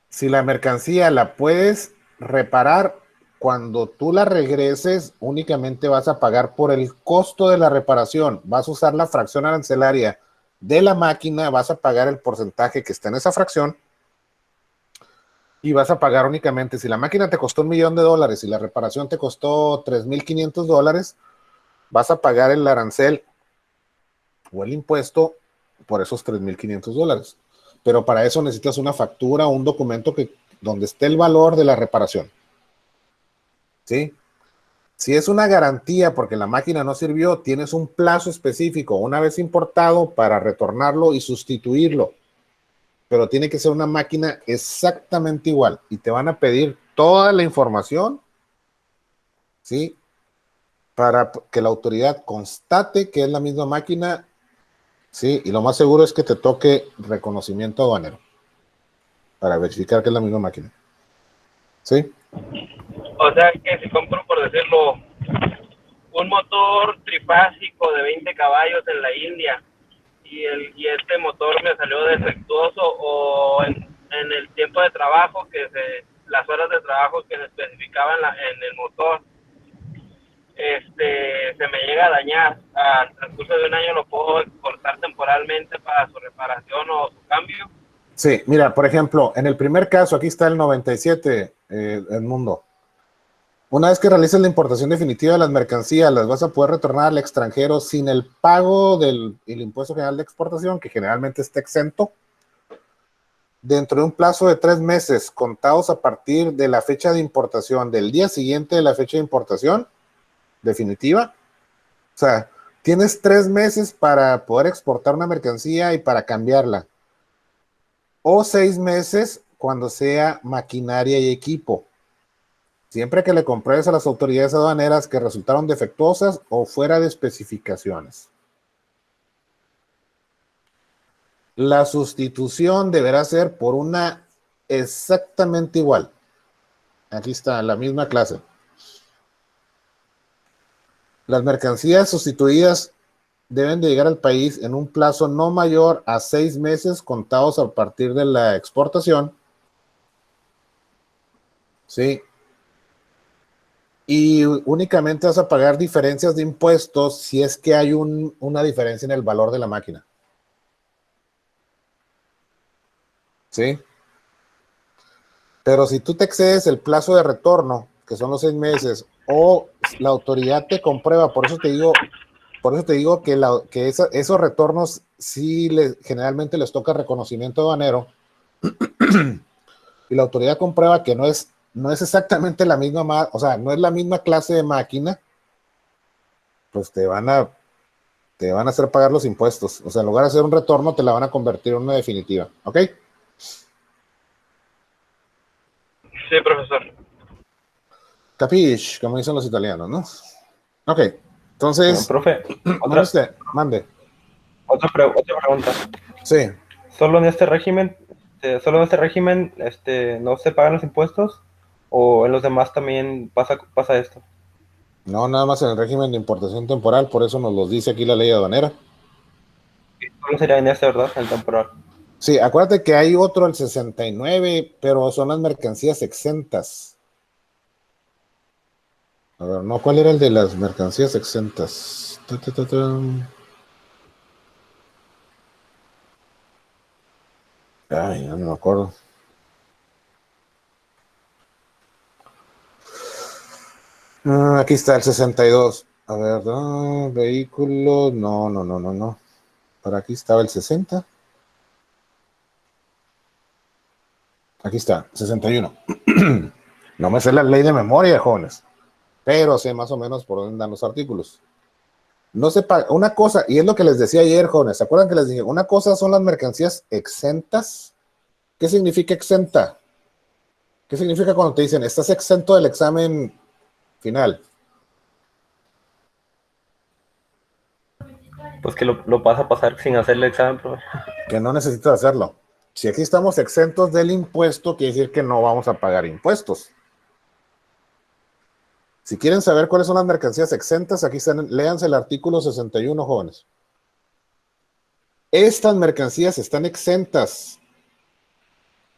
Si la mercancía la puedes reparar, cuando tú la regreses, únicamente vas a pagar por el costo de la reparación. Vas a usar la fracción arancelaria de la máquina, vas a pagar el porcentaje que está en esa fracción y vas a pagar únicamente, si la máquina te costó $1,000,000 y la reparación te costó $3,500, vas a pagar el arancel o el impuesto por esos $3,500. Pero para eso necesitas una factura o un documento donde esté el valor de la reparación. ¿Sí? Si es una garantía porque la máquina no sirvió, tienes un plazo específico una vez importado para retornarlo y sustituirlo. Pero tiene que ser una máquina exactamente igual y te van a pedir toda la información, ¿sí? Para que la autoridad constate que es la misma máquina, ¿sí? Y lo más seguro es que te toque reconocimiento aduanero para verificar que es la misma máquina. ¿Sí? O sea que si compro, por decirlo, un motor trifásico de 20 caballos en la India y este motor me salió defectuoso o en el tiempo de trabajo, las horas de trabajo que se especificaban en el motor, se me llega a dañar, al transcurso de un año lo puedo exportar temporalmente para su reparación o su cambio. Sí, mira, por ejemplo, en el primer caso, aquí está el 97, el mundo. Una vez que realices la importación definitiva de las mercancías, las vas a poder retornar al extranjero sin el pago del Impuesto General de Exportación, que generalmente está exento, dentro de un plazo de 3 meses, contados a partir de la fecha de importación, del día siguiente de la fecha de importación definitiva. O sea, tienes 3 meses para poder exportar una mercancía y para cambiarla. O 6 meses cuando sea maquinaria y equipo. Siempre que le compruebes a las autoridades aduaneras que resultaron defectuosas o fuera de especificaciones. La sustitución deberá ser por una exactamente igual. Aquí está, la misma clase. Las mercancías sustituidas deben de llegar al país en un plazo no mayor a 6 meses contados a partir de la exportación. Sí. y únicamente vas a pagar diferencias de impuestos si es que hay una diferencia en el valor de la máquina. ¿Sí? Pero si tú te excedes el plazo de retorno, que son los 6 meses, o la autoridad te comprueba, por eso te digo que esos retornos sí generalmente les toca reconocimiento aduanero, y la autoridad comprueba que no es exactamente la misma, o sea, no es la misma clase de máquina, pues te van a hacer pagar los impuestos. O sea, en lugar de hacer un retorno, te la van a convertir en una definitiva. ¿Ok? Sí, profesor. Capiche, como dicen los italianos, ¿no? Ok, entonces, profe, mande. Otra pregunta. Sí. ¿Solo en este régimen, no se pagan los impuestos? ¿O en los demás también pasa esto? No, nada más en el régimen de importación temporal, por eso nos los dice aquí la ley aduanera. Solo sería en este, ¿verdad? El temporal. Sí, acuérdate que hay otro, el 69, pero son las mercancías exentas. A ver, no, ¿cuál era el de las mercancías exentas? Ay, no me acuerdo. Aquí está el 62. A ver, vehículos, no. Por aquí estaba el 60. Aquí está, 61. No me sé la ley de memoria, jóvenes, pero sé más o menos por dónde dan los artículos. No se paga una cosa, y es lo que les decía ayer, jóvenes. ¿Se acuerdan que les dije? Una cosa son las mercancías exentas. ¿Qué significa exenta? ¿Qué significa cuando te dicen estás exento del examen final? Pues que lo vas a pasar sin hacer el examen, profe. Que no necesitas hacerlo. Si aquí estamos exentos del impuesto, quiere decir que no vamos a pagar impuestos. Si quieren saber cuáles son las mercancías exentas, aquí están, léanse el artículo 61, jóvenes. Estas mercancías están exentas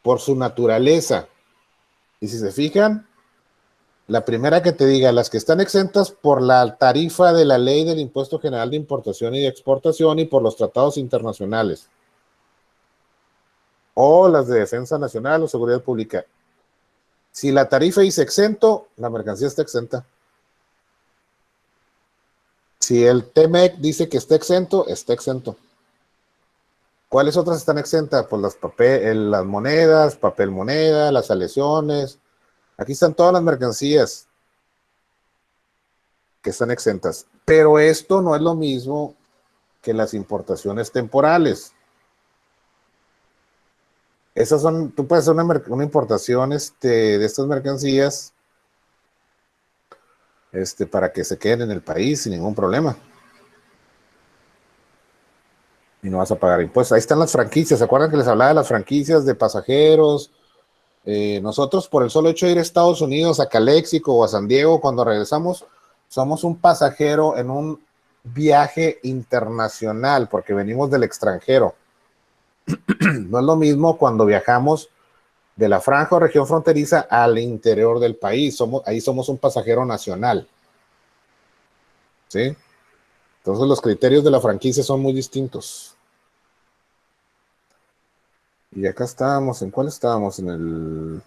por su naturaleza. Y si se fijan, la primera que te diga, las que están exentas por la tarifa de la ley del Impuesto General de Importación y de Exportación y por los tratados internacionales. O las de defensa nacional o seguridad pública. Si la tarifa dice exento, la mercancía está exenta. Si el TMEC dice que está exento, está exento. ¿Cuáles otras están exentas? Pues las monedas, papel moneda, las aleaciones. Aquí están todas las mercancías que están exentas. Pero esto no es lo mismo que las importaciones temporales. Esas son, tú puedes hacer una importación de estas mercancías para que se queden en el país sin ningún problema. Y no vas a pagar impuestos. Ahí están las franquicias. ¿Se acuerdan que les hablaba de las franquicias de pasajeros? Nosotros, por el solo hecho de ir a Estados Unidos, a Caléxico o a San Diego, cuando regresamos, somos un pasajero en un viaje internacional porque venimos del extranjero. No es lo mismo cuando viajamos de la franja o región fronteriza al interior del país. Ahí somos un pasajero nacional. ¿Sí? Entonces los criterios de la franquicia son muy distintos. Y acá estábamos, ¿en cuál estábamos? En el...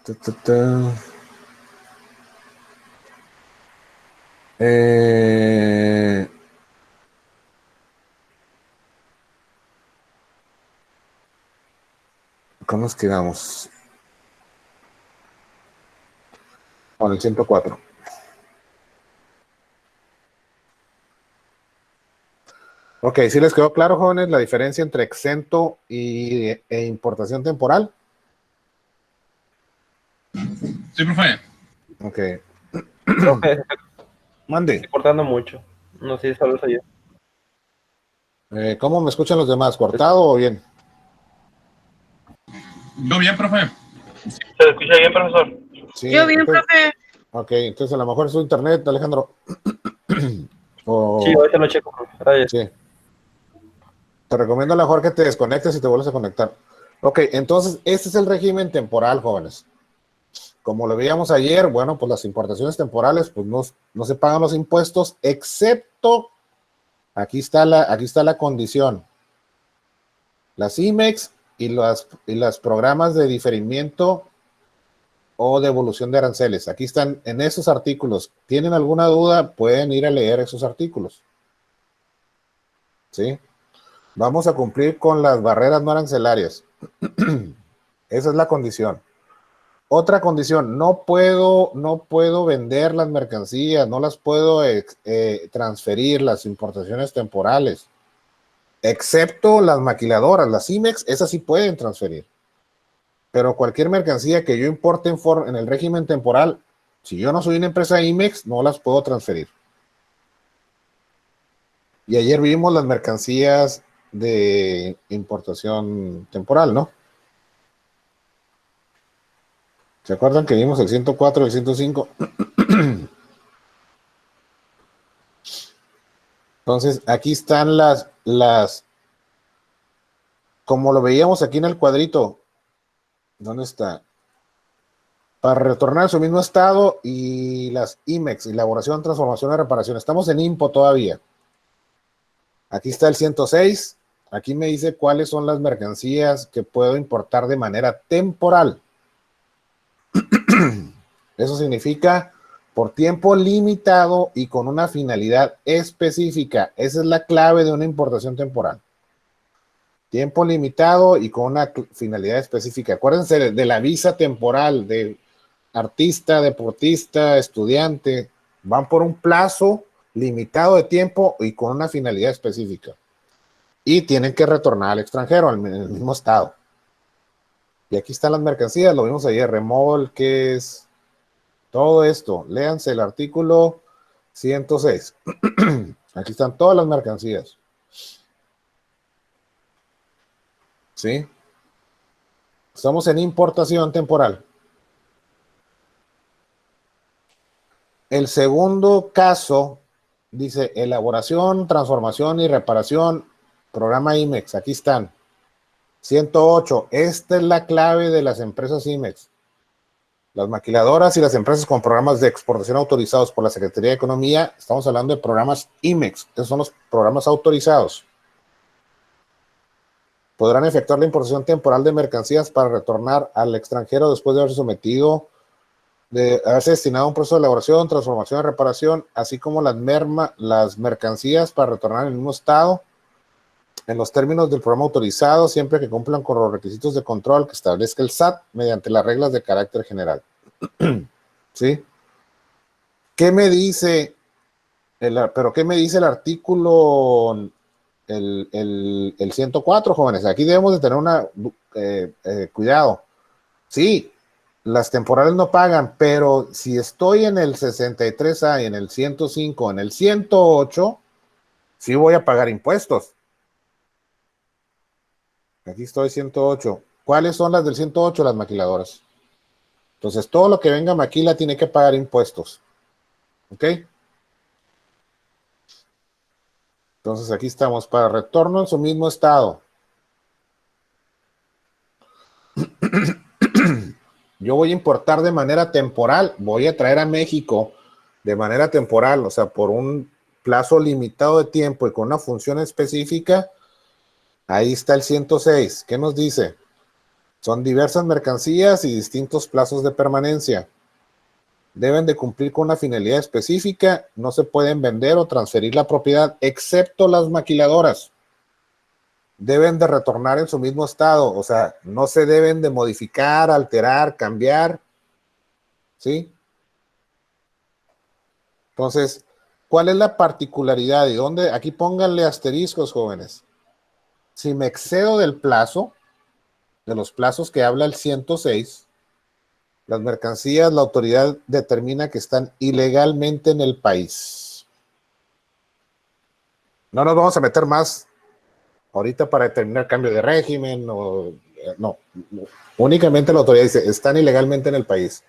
¿Cómo nos quedamos? Con el 104. Ok, ¿sí les quedó claro, jóvenes, la diferencia entre exento e importación temporal? Sí, profe. Ok. Profe, Mande. estoy cortando mucho. No sé si solo soy yo. ¿Cómo me escuchan los demás? ¿Cortado o bien? Yo bien, profe. ¿Se escucha bien, profesor? Sí, Yo bien, entonces, profe. ok, entonces a lo mejor es su internet, Alejandro. Sí, ahorita lo checo, profe. Gracias. Sí. Te recomiendo a lo mejor que te desconectes y te vuelves a conectar. Ok, entonces este es el régimen temporal, jóvenes. como lo veíamos ayer, bueno, pues las importaciones temporales, pues no se pagan los impuestos, excepto, aquí está la condición, las IMEX y las programas de diferimiento o devolución de aranceles. Aquí están en esos artículos. ¿Tienen alguna duda? Pueden ir a leer esos artículos. ¿Sí? Vamos a cumplir con las barreras no arancelarias. Esa es la condición. Otra condición, no puedo vender las mercancías, no las puedo transferir, las importaciones temporales, excepto las maquiladoras, las IMEX, esas sí pueden transferir. Pero cualquier mercancía que yo importe en el régimen temporal, si yo no soy una empresa IMEX, no las puedo transferir. Y ayer vimos las mercancías de importación temporal, ¿no? ¿Se acuerdan que vimos el 104 y el 105? Entonces, aquí están como lo veíamos aquí en el cuadrito. ¿Dónde está? Para retornar a su mismo estado y las IMEX, elaboración, transformación y reparación. Estamos en IMPO todavía. Aquí está el 106. Aquí me dice cuáles son las mercancías que puedo importar de manera temporal. Eso significa por tiempo limitado y con una finalidad específica. Esa es la clave de una importación temporal. Tiempo limitado y con una finalidad específica. Acuérdense de la visa temporal de artista, deportista, estudiante. Van por un plazo limitado de tiempo y con una finalidad específica. Y tienen que retornar al extranjero, en el mismo estado. Y aquí están las mercancías, lo vimos ayer, remolques, todo esto. Léanse el artículo 106. Aquí están todas las mercancías. ¿Sí? Estamos en importación temporal. El segundo caso dice elaboración, transformación y reparación, programa IMEX. Aquí están. 108. Esta es la clave de las empresas IMEX. Las maquiladoras y las empresas con programas de exportación autorizados por la Secretaría de Economía, estamos hablando de programas IMEX. Esos son los programas autorizados. Podrán efectuar la importación temporal de mercancías para retornar al extranjero después de haberse destinado a un proceso de elaboración, transformación y reparación, así como las mercancías para retornar en el mismo estado, en los términos del programa autorizado, siempre que cumplan con los requisitos de control que establezca el SAT mediante las reglas de carácter general. ¿Sí? ¿Qué me dice el artículo el 104, jóvenes? Aquí debemos de tener cuidado. Sí, las temporales no pagan, pero si estoy en el 63A, en el 105, en el 108, sí voy a pagar impuestos. Aquí estoy 108. ¿Cuáles son las del 108? Las maquiladoras. Entonces, todo lo que venga maquila tiene que pagar impuestos. ¿Ok? Entonces, aquí estamos para retorno en su mismo estado. Yo voy a importar de manera temporal, voy a traer a México de manera temporal, o sea, por un plazo limitado de tiempo y con una función específica. Ahí está el 106. ¿Qué nos dice? Son diversas mercancías y distintos plazos de permanencia. Deben de cumplir con una finalidad específica. No se pueden vender o transferir la propiedad, excepto las maquiladoras. Deben de retornar en su mismo estado. O sea, no se deben de modificar, alterar, cambiar. ¿Sí? Entonces, ¿cuál es la particularidad? ¿Y dónde? Aquí pónganle asteriscos, jóvenes. Si me excedo del plazo, de los plazos que habla el 106, las mercancías, la autoridad determina que están ilegalmente en el país. No nos vamos a meter más ahorita para determinar cambio de régimen, no. Únicamente la autoridad dice, están ilegalmente en el país.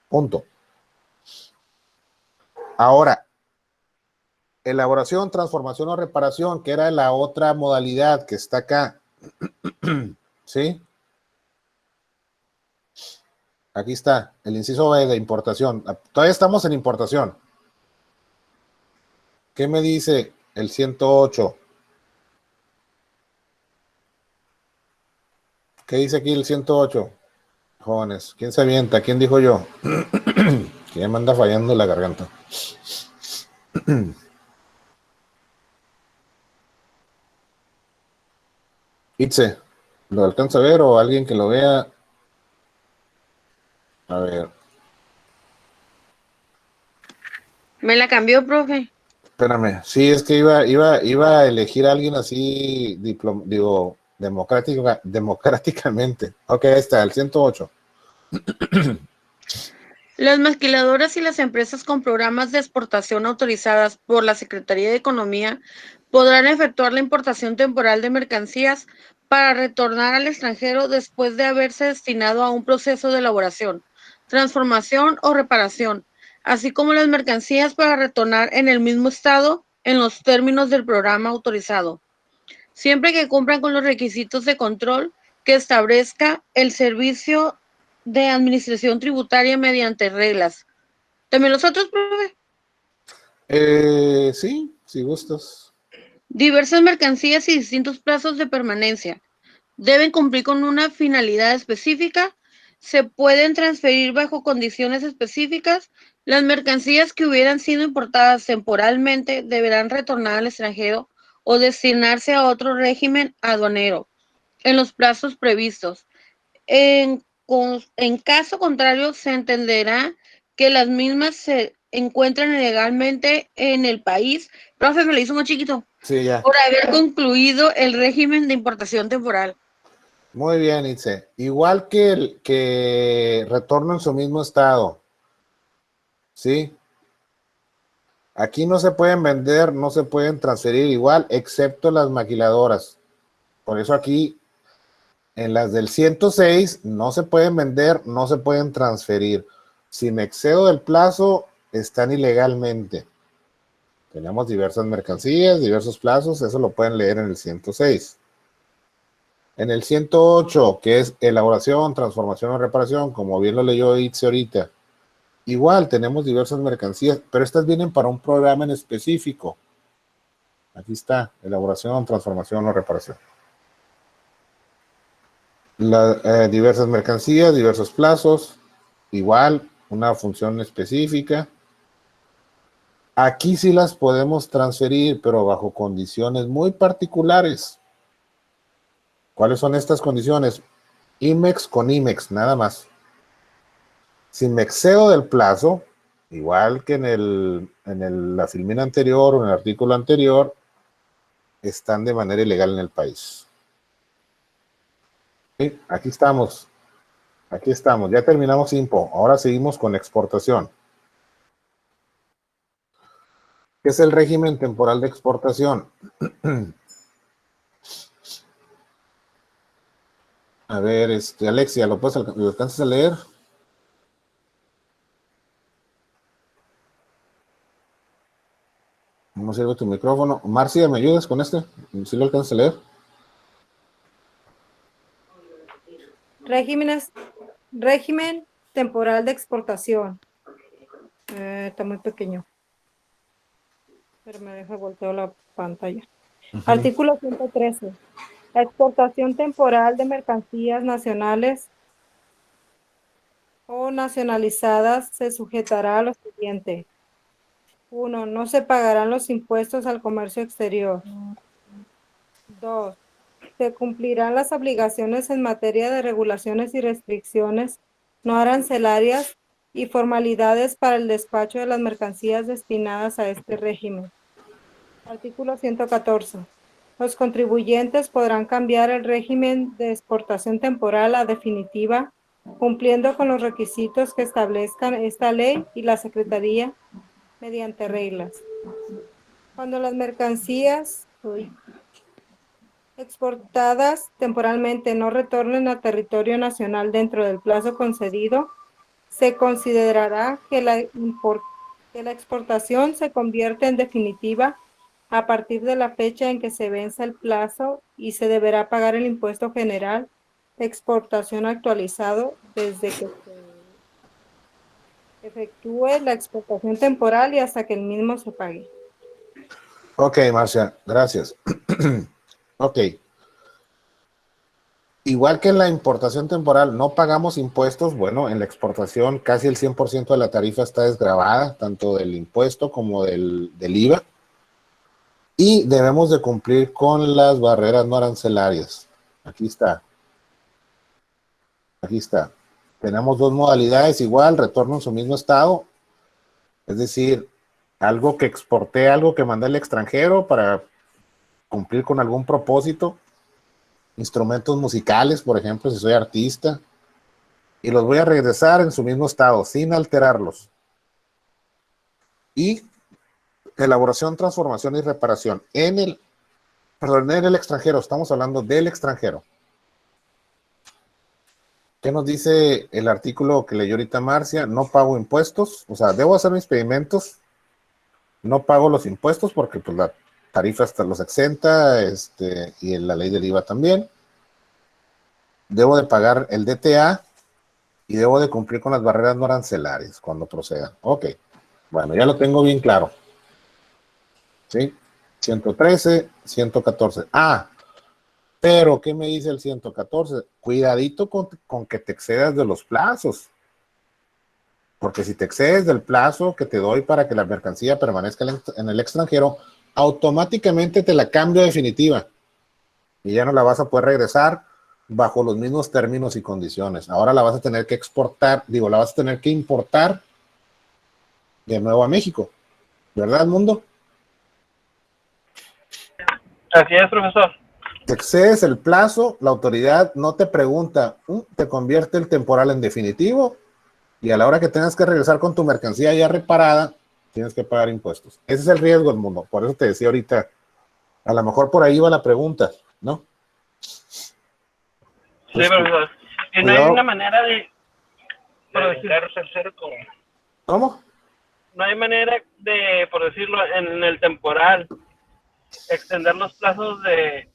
Punto. Ahora, elaboración, transformación o reparación, que era la otra modalidad que está acá. ¿Sí? Aquí está, el inciso B de importación. Todavía estamos en importación. ¿Qué me dice el 108? ¿Qué dice aquí el 108? Jóvenes, ¿quién se avienta? ¿Quién dijo yo? Que ya me anda fallando la garganta. Itze, ¿lo alcanza a ver o alguien que lo vea? A ver. Me la cambió, profe. Espérame, sí, es que iba a elegir a alguien así, democráticamente. Ok, ahí está, el 108. Las maquiladoras y las empresas con programas de exportación autorizadas por la Secretaría de Economía podrán efectuar la importación temporal de mercancías para retornar al extranjero después de haberse destinado a un proceso de elaboración, transformación o reparación, así como las mercancías para retornar en el mismo estado en los términos del programa autorizado, siempre que cumplan con los requisitos de control que establezca el Servicio de Administración Tributaria mediante reglas. ¿También los otros, profe? Sí, si gustas. Diversas mercancías y distintos plazos de permanencia. Deben cumplir con una finalidad específica. Se pueden transferir bajo condiciones específicas. Las mercancías que hubieran sido importadas temporalmente deberán retornar al extranjero o destinarse a otro régimen aduanero en los plazos previstos. En caso contrario, se entenderá que las mismas se encuentran ilegalmente en el país. Profe, me lo hizo muy chiquito. Sí, ya. Por haber concluido el régimen de importación temporal. Muy bien, Itze. Igual que retorno en su mismo estado. ¿Sí? Aquí no se pueden vender, no se pueden transferir igual, excepto las maquiladoras. Por eso aquí, en las del 106, no se pueden vender, no se pueden transferir. Si me excedo del plazo, están ilegalmente. Tenemos diversas mercancías, diversos plazos, eso lo pueden leer en el 106. En el 108, que es elaboración, transformación o reparación, como bien lo leyó Itze ahorita, igual tenemos diversas mercancías, pero estas vienen para un programa en específico. Aquí está, elaboración, transformación o reparación. Diversas mercancías, diversos plazos, igual, una función específica. Aquí sí las podemos transferir, pero bajo condiciones muy particulares. ¿Cuáles son estas condiciones? IMEX con IMEX, nada más. Si me excedo del plazo, igual que en la filmina anterior o en el artículo anterior, están de manera ilegal en el país. ¿Sí? Aquí estamos, ya terminamos IMPO, ahora seguimos con exportación. ¿Qué es el régimen temporal de exportación? A ver, Alexia, ¿lo alcanzas a leer? No sirve tu micrófono. Marcia, ¿me ayudas con este? ¿Sí lo alcanzas a leer? Régimen temporal de exportación. Está muy pequeño. Pero me deja volteo la pantalla. Artículo 113. La exportación temporal de mercancías nacionales o nacionalizadas se sujetará a lo siguiente. 1. No se pagarán los impuestos al comercio exterior. 2. Se cumplirán las obligaciones en materia de regulaciones y restricciones no arancelarias y formalidades para el despacho de las mercancías destinadas a este régimen. Artículo 114. Los contribuyentes podrán cambiar el régimen de exportación temporal a definitiva, cumpliendo con los requisitos que establezcan esta ley y la Secretaría mediante reglas. Cuando las mercancías exportadas temporalmente no retornen a territorio nacional dentro del plazo concedido, se considerará que la exportación se convierte en definitiva a partir de la fecha en que se venza el plazo y se deberá pagar el impuesto general de exportación actualizado desde que se efectúe la exportación temporal y hasta que el mismo se pague. Ok, Marcia, gracias. Ok. Igual que en la importación temporal no pagamos impuestos, bueno, en la exportación casi el 100% de la tarifa está desgravada, tanto del impuesto como del IVA, y debemos de cumplir con las barreras no arancelarias. Aquí está. Aquí está. Tenemos dos modalidades igual, retorno en su mismo estado, es decir, algo que exporté, algo que mandé al extranjero para cumplir con algún propósito, instrumentos musicales, por ejemplo, si soy artista, y los voy a regresar en su mismo estado, sin alterarlos. Y elaboración, transformación y reparación. En el extranjero, estamos hablando del extranjero. ¿Qué nos dice el artículo que leyó ahorita Marcia? No pago impuestos, o sea, debo hacer mis pedimentos, no pago los impuestos porque pues la tarifa hasta los exenta, y la ley del IVA también. Debo de pagar el DTA y debo de cumplir con las barreras no arancelarias cuando proceda. Ok, bueno, ya lo tengo bien claro. ¿Sí? 113, 114. Ah, pero ¿qué me dice el 114? Cuidadito con que te excedas de los plazos. Porque si te excedes del plazo que te doy para que la mercancía permanezca en el extranjero, automáticamente te la cambio definitiva. Y ya no la vas a poder regresar bajo los mismos términos y condiciones. Ahora la vas a tener que exportar, la vas a tener que importar de nuevo a México. ¿Verdad, Mundo? Así es, profesor. Te excedes el plazo, la autoridad no te pregunta, te convierte el temporal en definitivo y a la hora que tengas que regresar con tu mercancía ya reparada, tienes que pagar impuestos. Ese es el riesgo del mundo. Por eso te decía ahorita, a lo mejor por ahí va la pregunta, ¿no? Sí, profesor. Y no hay una manera de ¿Cómo? No hay manera de, por decirlo, en el temporal, extender los plazos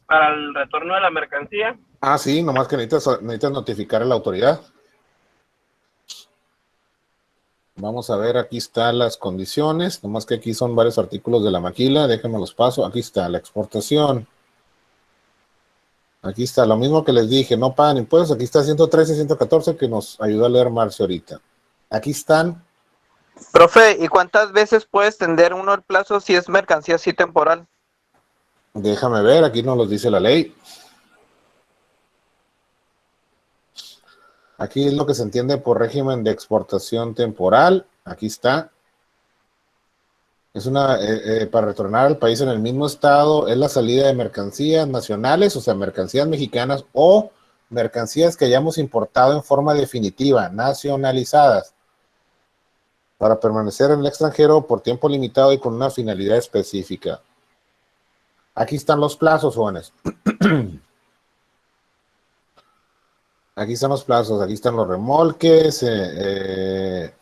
para el retorno de la mercancía. Ah, sí, nomás que necesitas notificar a la autoridad. Vamos a ver, aquí están las condiciones, nomás que aquí son varios artículos de la maquila, déjenme los paso. Aquí está la exportación. Aquí está, lo mismo que les dije, no pagan impuestos. Aquí está 113 y 114 que nos ayudó a leer Marcio ahorita. Aquí están. Profe, ¿y cuántas veces puede extender uno el plazo si es mercancía así temporal? Déjame ver, aquí nos los dice la ley. Aquí es lo que se entiende por régimen de exportación temporal. Aquí está. Es para retornar al país en el mismo estado, es la salida de mercancías nacionales, o sea, mercancías mexicanas o mercancías que hayamos importado en forma definitiva, nacionalizadas, para permanecer en el extranjero por tiempo limitado y con una finalidad específica. Aquí están los plazos, jóvenes. Aquí están los plazos, aquí están los remolques,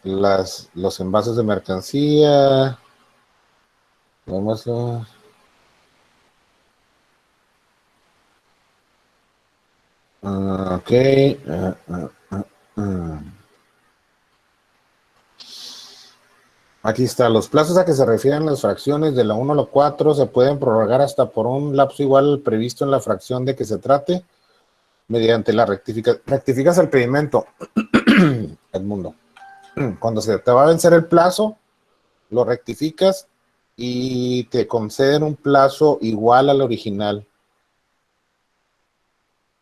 los envases de mercancía. Vamos a... ok. Aquí está, los plazos a que se refieren las fracciones de la 1 a la 4 se pueden prorrogar hasta por un lapso igual al previsto en la fracción de que se trate mediante la rectificas el pedimento, Edmundo. Cuando se te va a vencer el plazo, lo rectificas y te conceden un plazo igual al original.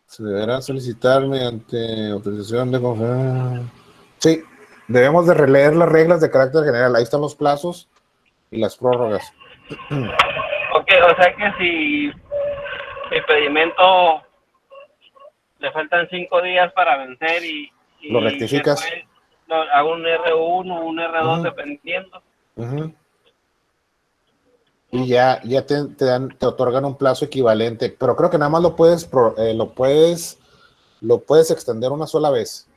Se deberá solicitar mediante autorización de conferencia. Sí, debemos de releer las reglas de carácter general. Ahí están los plazos y las prórrogas. Ok, o sea que si mi pedimento le faltan 5 días para vencer y lo rectificas. Hago un R1, un R2, dependiendo. Y ya te otorgan un plazo equivalente, pero creo que nada más lo puedes extender una sola vez.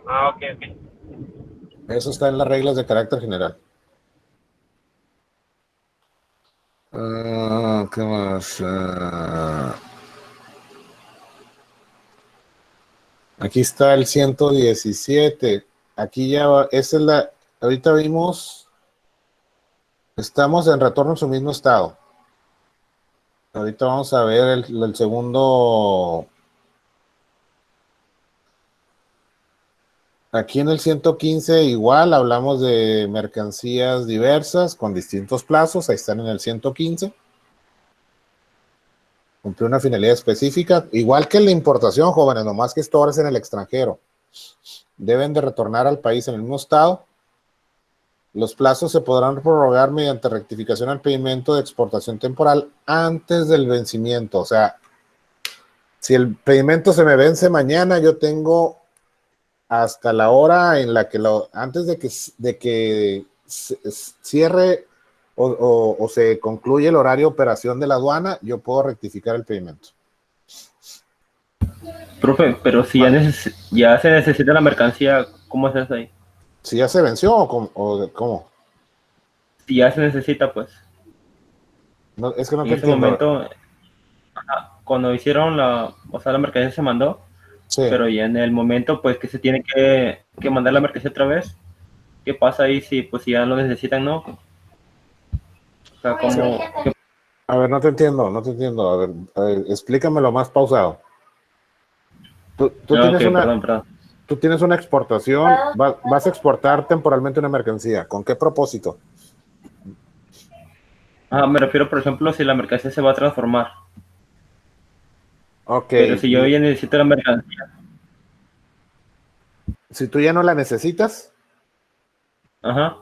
Ah, ok. Eso está en las reglas de carácter general. ¿Qué más? Aquí está el 117. aquí ya, esa es la, ahorita vimos, estamos en retorno a su mismo estado. Ahorita vamos a ver el segundo. Aquí en el 115 igual hablamos de mercancías diversas con distintos plazos, ahí están en el 115. Cumplió una finalidad específica, igual que la importación, jóvenes, nomás que esto ahora es en el extranjero. Deben de retornar al país en el mismo estado. Los plazos se podrán prorrogar mediante rectificación al pedimento de exportación temporal antes del vencimiento. O sea, si el pedimento se me vence mañana, yo tengo hasta la hora en la que antes de que cierre o se concluye el horario de operación de la aduana, yo puedo rectificar el pedimento. Profe, pero si ya se necesita la mercancía, ¿cómo es eso ahí? ¿Si ya se venció o cómo? Si ya se necesita, pues. No, es que no en te ese entiendo. momento, cuando hicieron la mercancía se mandó, sí. Pero ya en el momento, pues, que se tiene que mandar la mercancía otra vez, ¿qué pasa ahí si ya lo necesitan, no? O sea, ¿cómo? A ver, no te entiendo. A ver, explícamelo más pausado. Tú tienes perdón. Tú tienes una exportación, vas a exportar temporalmente una mercancía. ¿Con qué propósito? Me refiero, por ejemplo, si la mercancía se va a transformar. Ok. Pero si yo ya necesito la mercancía. Si tú ya no la necesitas. Ajá.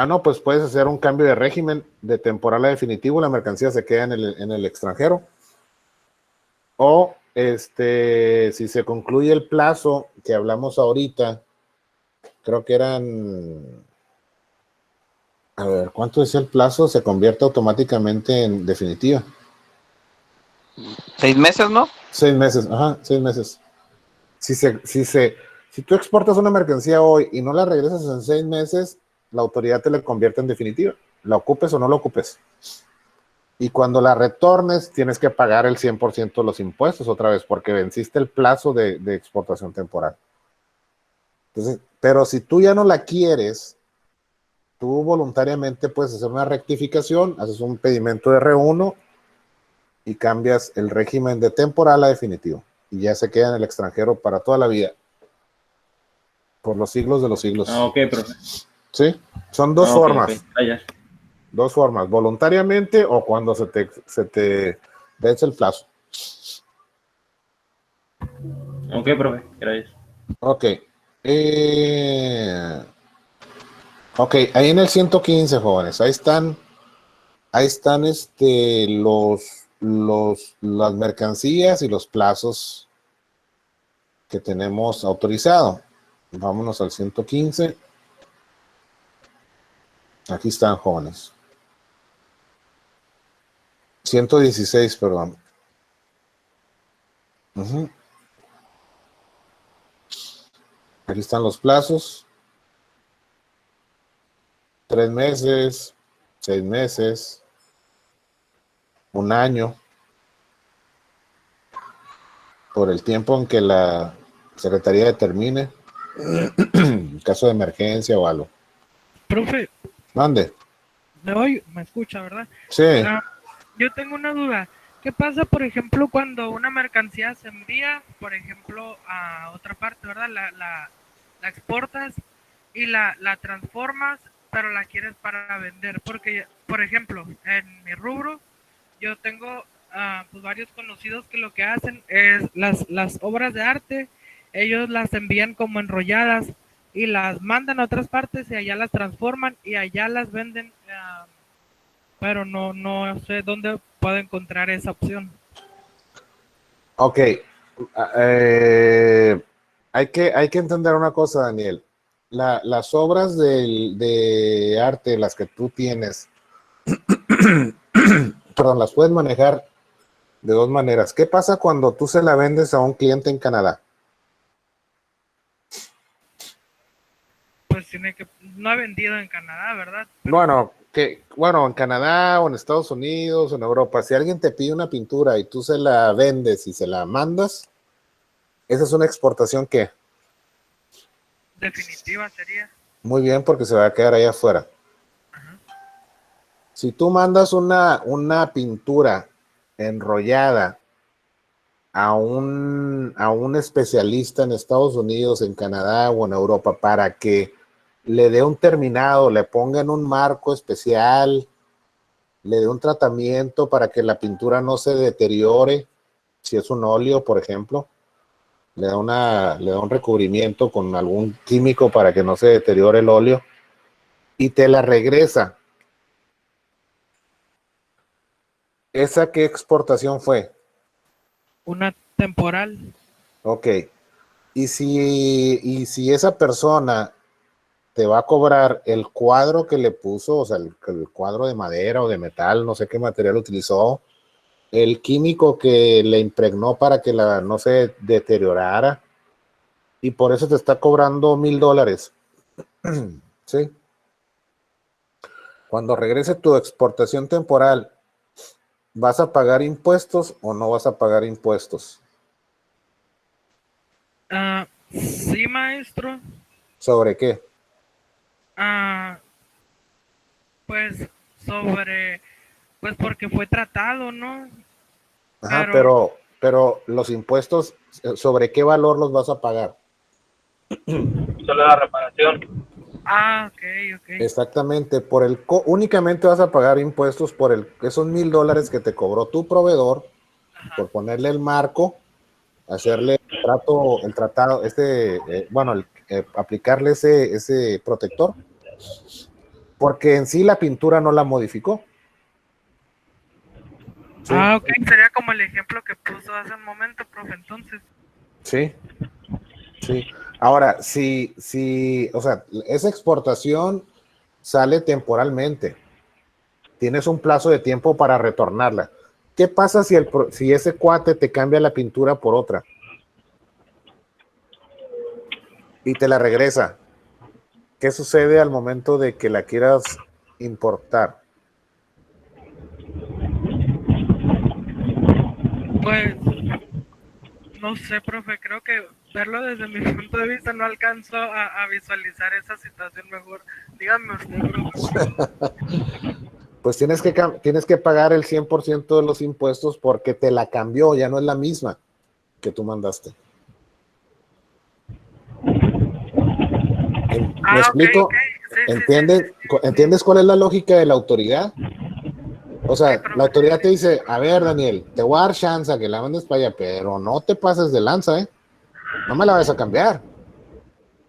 No, pues puedes hacer un cambio de régimen de temporal a definitivo, la mercancía se queda en el extranjero. O si se concluye el plazo que hablamos ahorita, creo que eran, a ver, ¿cuánto es el plazo? Se convierte automáticamente en definitiva. 6 meses, ¿no? 6 meses, ajá, 6 meses. Si tú exportas una mercancía hoy y no la regresas en 6 meses, la autoridad te la convierte en definitiva, la ocupes o no la ocupes. Y cuando la retornes, tienes que pagar el 100% de los impuestos otra vez, porque venciste el plazo de exportación temporal. Entonces, pero si tú ya no la quieres, tú voluntariamente puedes hacer una rectificación, haces un pedimento de R1 y cambias el régimen de temporal a definitivo. Y ya se queda en el extranjero para toda la vida. Por los siglos de los siglos. Ok, profe. Sí, son dos formas. Okay. Dos formas, voluntariamente o cuando se te vence el plazo. Ok, profe, gracias. Ok. Ok, ahí en el 115, jóvenes, ahí están las mercancías y los plazos que tenemos autorizado. Vámonos al 115. Aquí están, jóvenes. 116, perdón. Aquí están los plazos. 3 meses, 6 meses, 1 año. Por el tiempo en que la Secretaría determine, en caso de emergencia o algo. Profe. Mande. Me escucha, ¿verdad? Sí. Yo tengo una duda. ¿Qué pasa, por ejemplo, cuando una mercancía se envía, por ejemplo, a otra parte, ¿verdad? La exportas y la transformas, pero la quieres para vender? Porque, por ejemplo, en mi rubro, yo tengo pues varios conocidos que lo que hacen es las obras de arte, ellos las envían como enrolladas y las mandan a otras partes y allá las transforman y allá las venden, pero no sé dónde puedo encontrar esa opción. Ok. Hay que entender una cosa, Daniel. Las obras de arte, las que tú tienes, perdón, las puedes manejar de 2 maneras. ¿Qué pasa cuando tú se la vendes a un cliente en Canadá? Pues no ha vendido en Canadá, ¿verdad? Bueno, en Canadá o en Estados Unidos o en Europa, si alguien te pide una pintura y tú se la vendes y se la mandas, esa es una exportación. ¿Qué? definitiva sería. Muy bien, porque se va a quedar ahí afuera. Si tú mandas una pintura enrollada a un especialista en Estados Unidos, en Canadá o en Europa para que le dé un terminado, le pongan un marco especial, le dé un tratamiento para que la pintura no se deteriore, si es un óleo, por ejemplo, le da un recubrimiento con algún químico para que no se deteriore el óleo y te la regresa. ¿Esa qué exportación fue? Una temporal. Ok. Y si esa persona te va a cobrar el cuadro que le puso, o sea, el cuadro de madera o de metal, no sé qué material utilizó, el químico que le impregnó para que no se deteriorara, y por eso te está cobrando $1,000. ¿Sí? Cuando regrese tu exportación temporal, ¿vas a pagar impuestos o no vas a pagar impuestos? Sí, maestro. ¿Sobre qué? Pues pues porque fue tratado, ¿no? Ajá, pero los impuestos, ¿sobre qué valor los vas a pagar? Solo la reparación. Ok. Exactamente, únicamente vas a pagar impuestos por esos $1,000 que te cobró tu proveedor, por ponerle el marco, hacerle el tratado, aplicarle ese protector, porque en sí la pintura no la modificó. ¿Sí? Ok, sería como el ejemplo que puso hace un momento, profe, entonces. Sí. Ahora, o sea, esa exportación sale temporalmente. Tienes un plazo de tiempo para retornarla. ¿Qué pasa si ese cuate te cambia la pintura por otra? Y te la regresa. ¿Qué sucede al momento de que la quieras importar? Pues, no sé, profe, creo que verlo desde mi punto de vista no alcanzo a visualizar esa situación mejor. Dígame usted, profe. Pues tienes que pagar el 100% de los impuestos porque te la cambió, ya no es la misma que tú mandaste. ¿Me explico? Okay. Sí, ¿Entiendes cuál es la lógica de la autoridad? O sea, la autoridad te dice, a ver, Daniel, te voy a dar chance a que la mandes para allá, pero no te pases de lanza, ¿eh? No me la vas a cambiar.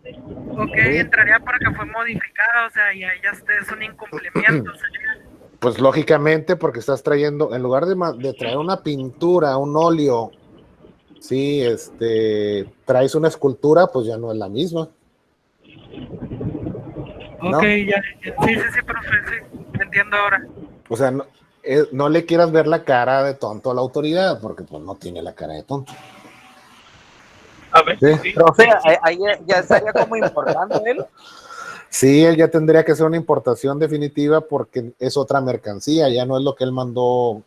Ok, ¿sí? Entraría porque fue modificada, o sea, y ahí ya es un incumplimiento. Pues lógicamente, porque estás trayendo, en lugar de traer una pintura, un óleo, sí, traes una escultura, pues ya no es la misma. ¿No? Ok, ya. Sí, profe, sí, entiendo ahora. O sea, no le quieras ver la cara de tonto a la autoridad, porque pues no tiene la cara de tonto. A ver, sí. Profe, ahí ya estaría como importando él. Sí, él ya tendría que hacer una importación definitiva porque es otra mercancía, ya no es lo que él mandó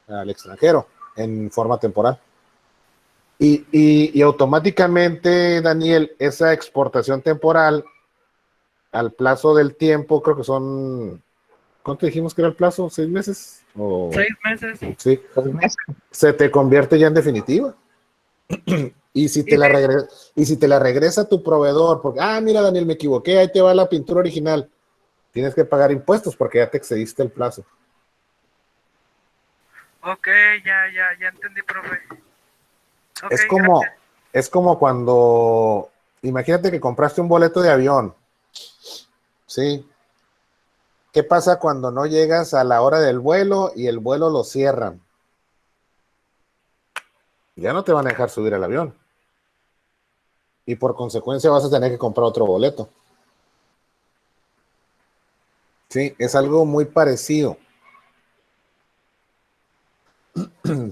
al extranjero en forma temporal. Y automáticamente, Daniel, esa exportación temporal al plazo del tiempo, creo que son, ¿cuánto dijimos que era el plazo? ¿6 meses? 6 meses. Sí. 6 meses. Se te convierte ya en definitiva. Y si te la regresa tu proveedor, porque, mira, Daniel, me equivoqué, ahí te va la pintura original, tienes que pagar impuestos porque ya te excediste el plazo. Ok, ya entendí, profe. Okay, es como cuando, imagínate que compraste un boleto de avión, ¿sí? ¿Qué pasa cuando no llegas a la hora del vuelo y el vuelo lo cierran? Ya no te van a dejar subir al avión. Y por consecuencia vas a tener que comprar otro boleto. Sí, es algo muy parecido.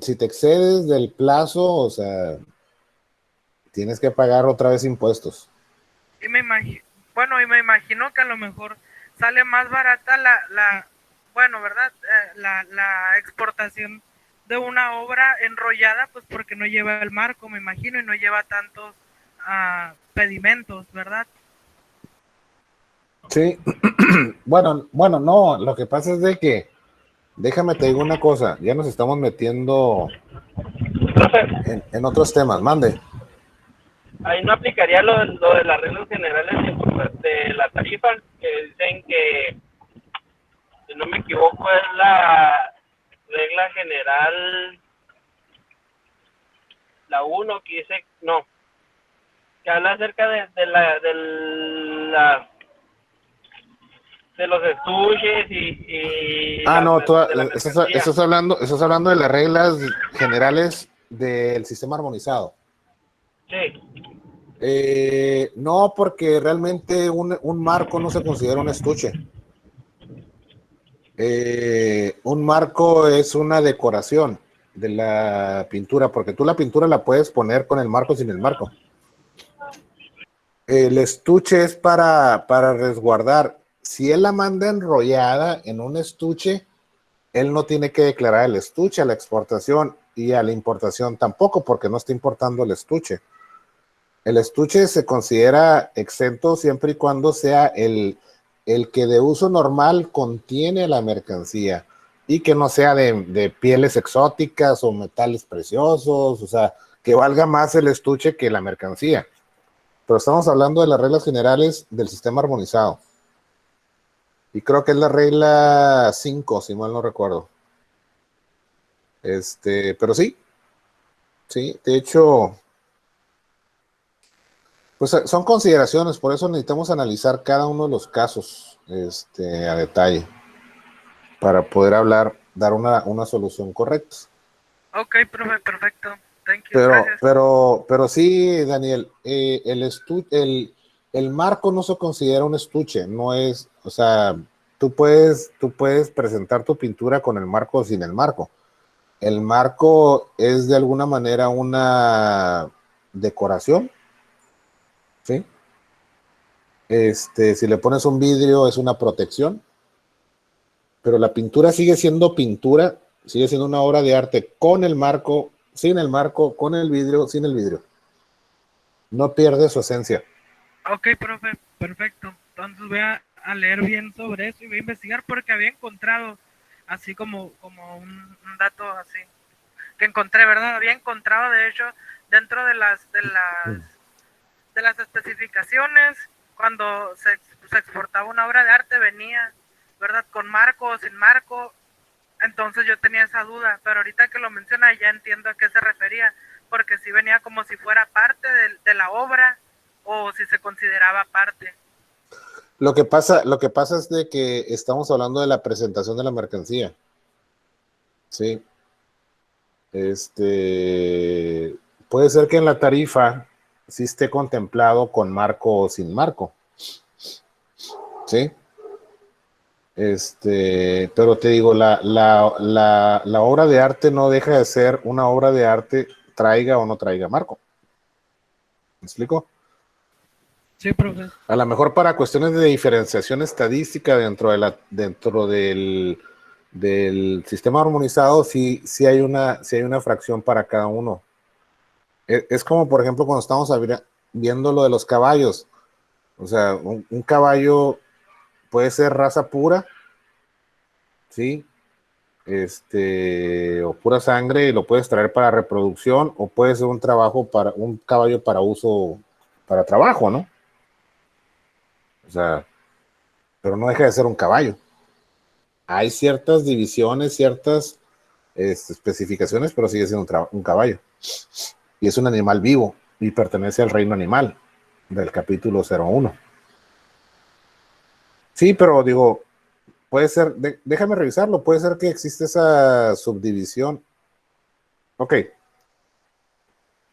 Si te excedes del plazo, o sea, tienes que pagar otra vez impuestos. Y me imagino que a lo mejor sale más barata ¿verdad? La exportación de una obra enrollada, pues porque no lleva el marco, me imagino, y no lleva tantos pedimentos, ¿verdad? Sí, bueno, no, lo que pasa es de que, déjame te digo una cosa, ya nos estamos metiendo en otros temas, mande. Ahí no aplicaría lo de las reglas generales de la tarifa, que dicen que, si no me equivoco, es la regla general, la 1 que dice, no, que habla acerca de los estuches y No, de la mercancía. estás hablando de las reglas generales del sistema armonizado. Sí. No, porque realmente un marco no se considera un estuche. Un marco es una decoración de la pintura, porque tú la pintura la puedes poner con el marco sin el marco. El estuche es para resguardar. Si él la manda enrollada en un estuche, él no tiene que declarar el estuche a la exportación y a la importación tampoco, porque no está importando el estuche. El estuche se considera exento siempre y cuando sea el que de uso normal contiene la mercancía y que no sea de pieles exóticas o metales preciosos, o sea, que valga más el estuche que la mercancía. Pero estamos hablando de las reglas generales del sistema armonizado. Y creo que es la regla 5, si mal no recuerdo. Pero sí, de hecho, pues son consideraciones, por eso necesitamos analizar cada uno de los casos a detalle para poder dar una solución correcta. Ok, profe, perfecto. Thank you, gracias. Pero sí, Daniel, el marco no se considera un estuche, no es, o sea, tú puedes presentar tu pintura con el marco o sin el marco. El marco es de alguna manera una decoración, ¿sí? Si le pones un vidrio es una protección, pero la pintura sigue siendo pintura, sigue siendo una obra de arte con el marco, sin el marco, con el vidrio, sin el vidrio. No pierde su esencia. Ok, profe, perfecto. Entonces voy a leer bien sobre eso y voy a investigar porque había encontrado así como un dato así que encontré, ¿verdad? Había encontrado de hecho dentro de las especificaciones cuando se exportaba una obra de arte venía, ¿verdad? Con marco o sin marco. Entonces yo tenía esa duda, pero ahorita que lo menciona ya entiendo a qué se refería, porque si venía como si fuera parte de la obra o si se consideraba parte. Lo que pasa es de que estamos hablando de la presentación de la mercancía. Sí. Puede ser que en la tarifa sí esté contemplado con marco o sin marco. Sí. Pero te digo, la obra de arte no deja de ser una obra de arte, traiga o no traiga marco. ¿Me explico? Sí, profe. A lo mejor para cuestiones de diferenciación estadística dentro del sistema armonizado, sí hay una fracción para cada uno. Es como, por ejemplo, cuando estamos viendo lo de los caballos. O sea, un caballo puede ser raza pura, ¿sí? O pura sangre, y lo puedes traer para reproducción, o puede ser un caballo para uso, para trabajo, ¿no? O sea, pero no deja de ser un caballo. Hay ciertas divisiones, ciertas especificaciones, pero sigue siendo un caballo. Y es un animal vivo y pertenece al reino animal del capítulo 01. Sí, pero digo, puede ser, déjame revisarlo, puede ser que existe esa subdivisión. Ok.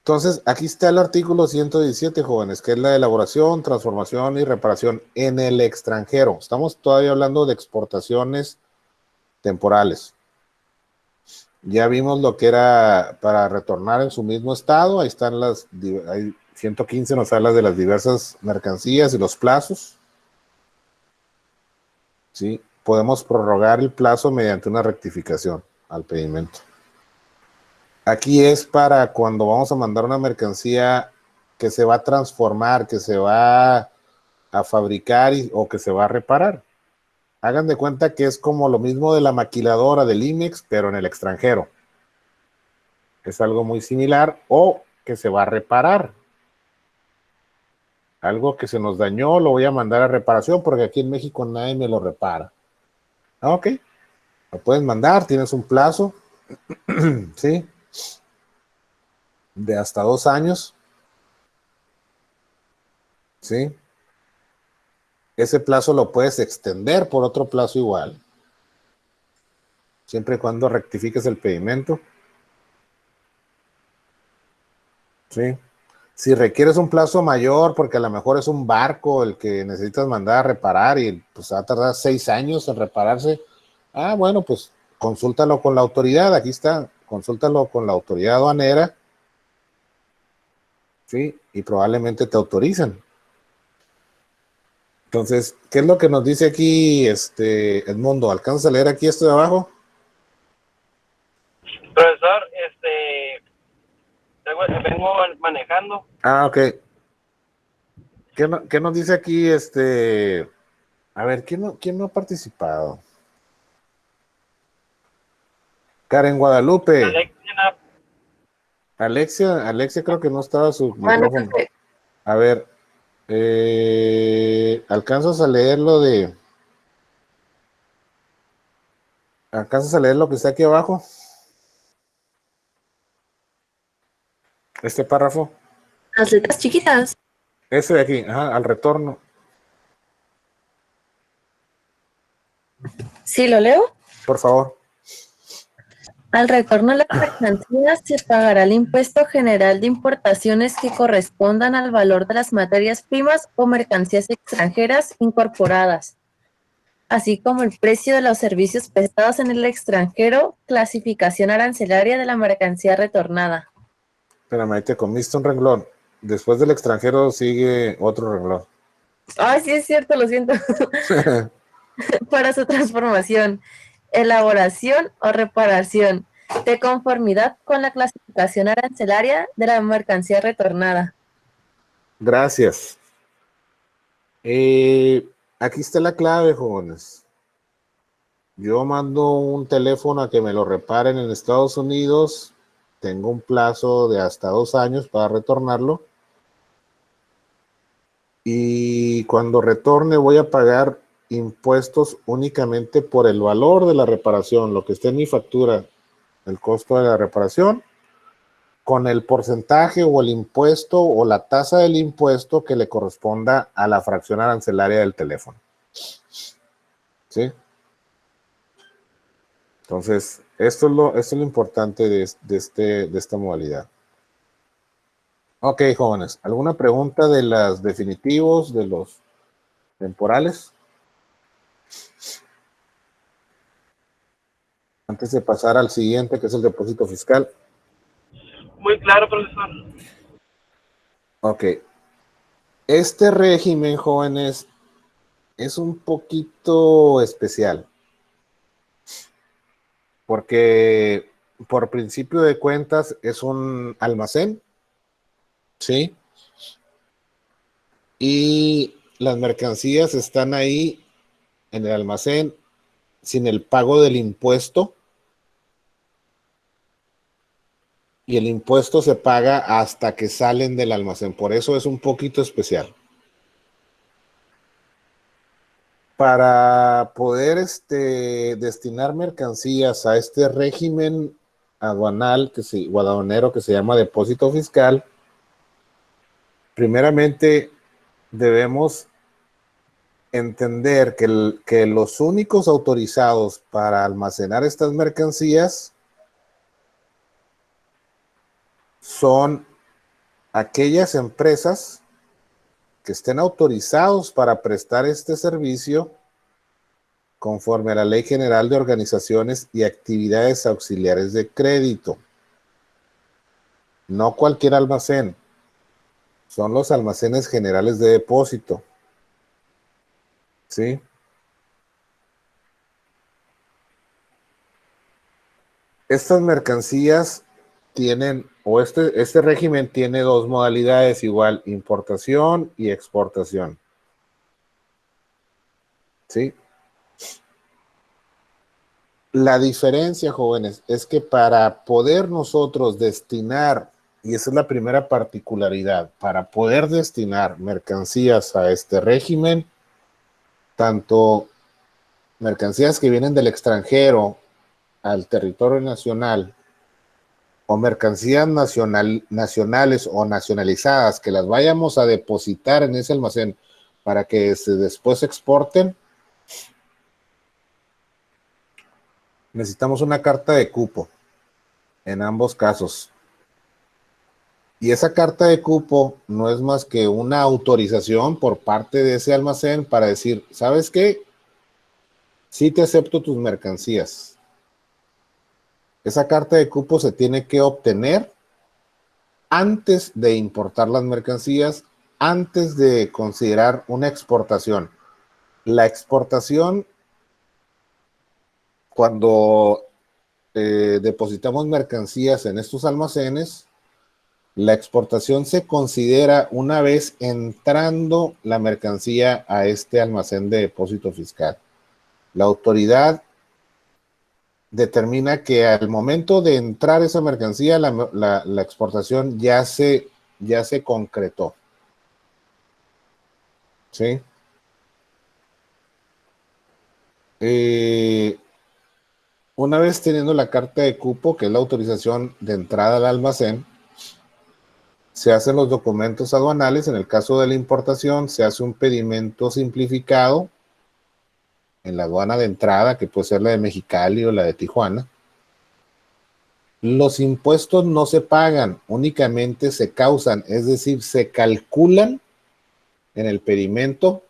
Entonces, aquí está el artículo 117, jóvenes, que es la elaboración, transformación y reparación en el extranjero. Estamos todavía hablando de exportaciones temporales. Ya vimos lo que era para retornar en su mismo estado. Ahí están hay 115 nos habla de las diversas mercancías y los plazos. ¿Sí? Podemos prorrogar el plazo mediante una rectificación al pedimento. Aquí es para cuando vamos a mandar una mercancía que se va a transformar, que se va a fabricar o que se va a reparar. Hagan de cuenta que es como lo mismo de la maquiladora del IMEX, pero en el extranjero. Es algo muy similar, o que se va a reparar. Algo que se nos dañó, lo voy a mandar a reparación porque aquí en México nadie me lo repara. Ok, lo puedes mandar, tienes un plazo, ¿sí? De hasta 2 años, ¿sí? Ese plazo lo puedes extender por otro plazo igual, siempre y cuando rectifiques el pedimento, ¿sí? Si requieres un plazo mayor, porque a lo mejor es un barco el que necesitas mandar a reparar y pues va a tardar 6 años en repararse, bueno, pues consúltalo con la autoridad, aquí está, consúltalo con la autoridad aduanera, ¿sí? Y probablemente te autoricen. Entonces, ¿qué es lo que nos dice aquí Edmundo? ¿Alcanzas a leer aquí esto de abajo? Profesor, vengo manejando. Ok. ¿Qué nos dice aquí A ver, ¿quién no ha participado? Karen Guadalupe. Alexia creo que no estaba su micrófono. A ver, ¿alcanzas a leer lo que está aquí abajo? Este párrafo. Las letras chiquitas. Ese de aquí, al retorno. ¿Sí lo leo? Por favor. Al retorno de las mercancías se pagará el impuesto general de importaciones que correspondan al valor de las materias primas o mercancías extranjeras incorporadas, así como el precio de los servicios prestados en el extranjero, clasificación arancelaria de la mercancía retornada. Espérame, ahí te comiste un renglón. Después del extranjero sigue otro renglón. Ay, sí es cierto, lo siento. Para su transformación, elaboración o reparación, de conformidad con la clasificación arancelaria de la mercancía retornada. Gracias. Aquí está la clave, jóvenes. Yo mando un teléfono a que me lo reparen en Estados Unidos. Tengo un plazo de hasta 2 años para retornarlo. Y cuando retorne voy a pagar impuestos únicamente por el valor de la reparación, lo que esté en mi factura, el costo de la reparación, con el porcentaje o el impuesto o la tasa del impuesto que le corresponda a la fracción arancelaria del teléfono. ¿Sí? Entonces, esto es lo importante de esta modalidad. Ok, jóvenes, ¿alguna pregunta de los definitivos, de los temporales? Antes de pasar al siguiente, que es el depósito fiscal. Muy claro, profesor. Ok. Este régimen, jóvenes, es un poquito especial. Porque por principio de cuentas es un almacén. ¿Sí? Y las mercancías están ahí en el almacén sin el pago del impuesto. Y el impuesto se paga hasta que salen del almacén. Por eso es un poquito especial. Para poder destinar mercancías a este régimen aduanal o aduanero que se llama depósito fiscal, primeramente debemos entender que los únicos autorizados para almacenar estas mercancías son aquellas empresas que estén autorizados para prestar este servicio conforme a la Ley General de Organizaciones y Actividades Auxiliares de Crédito. No cualquier almacén, son los almacenes generales de depósito. ¿Sí? Estas mercancías tienen, o este régimen tiene 2 modalidades igual, importación y exportación. ¿sí? La diferencia, jóvenes, es que para poder nosotros destinar, y esa es la primera particularidad, para poder destinar mercancías a este régimen, tanto mercancías que vienen del extranjero al territorio nacional o mercancías nacionales o nacionalizadas que las vayamos a depositar en ese almacén para que después se exporten, necesitamos una carta de cupo en ambos casos. Y esa carta de cupo no es más que una autorización por parte de ese almacén para decir, ¿sabes qué? Sí te acepto tus mercancías. Esa carta de cupo se tiene que obtener antes de importar las mercancías, antes de considerar una exportación. La exportación, cuando depositamos mercancías en estos almacenes, la exportación se considera una vez entrando la mercancía a este almacén de depósito fiscal. La autoridad determina que al momento de entrar esa mercancía, la exportación ya se concretó. ¿Sí? Una vez teniendo la carta de cupo, que es la autorización de entrada al almacén, se hacen los documentos aduanales. En el caso de la importación, se hace un pedimento simplificado en la aduana de entrada, que puede ser la de Mexicali o la de Tijuana. Los impuestos no se pagan, únicamente se causan, es decir, se calculan en el pedimento,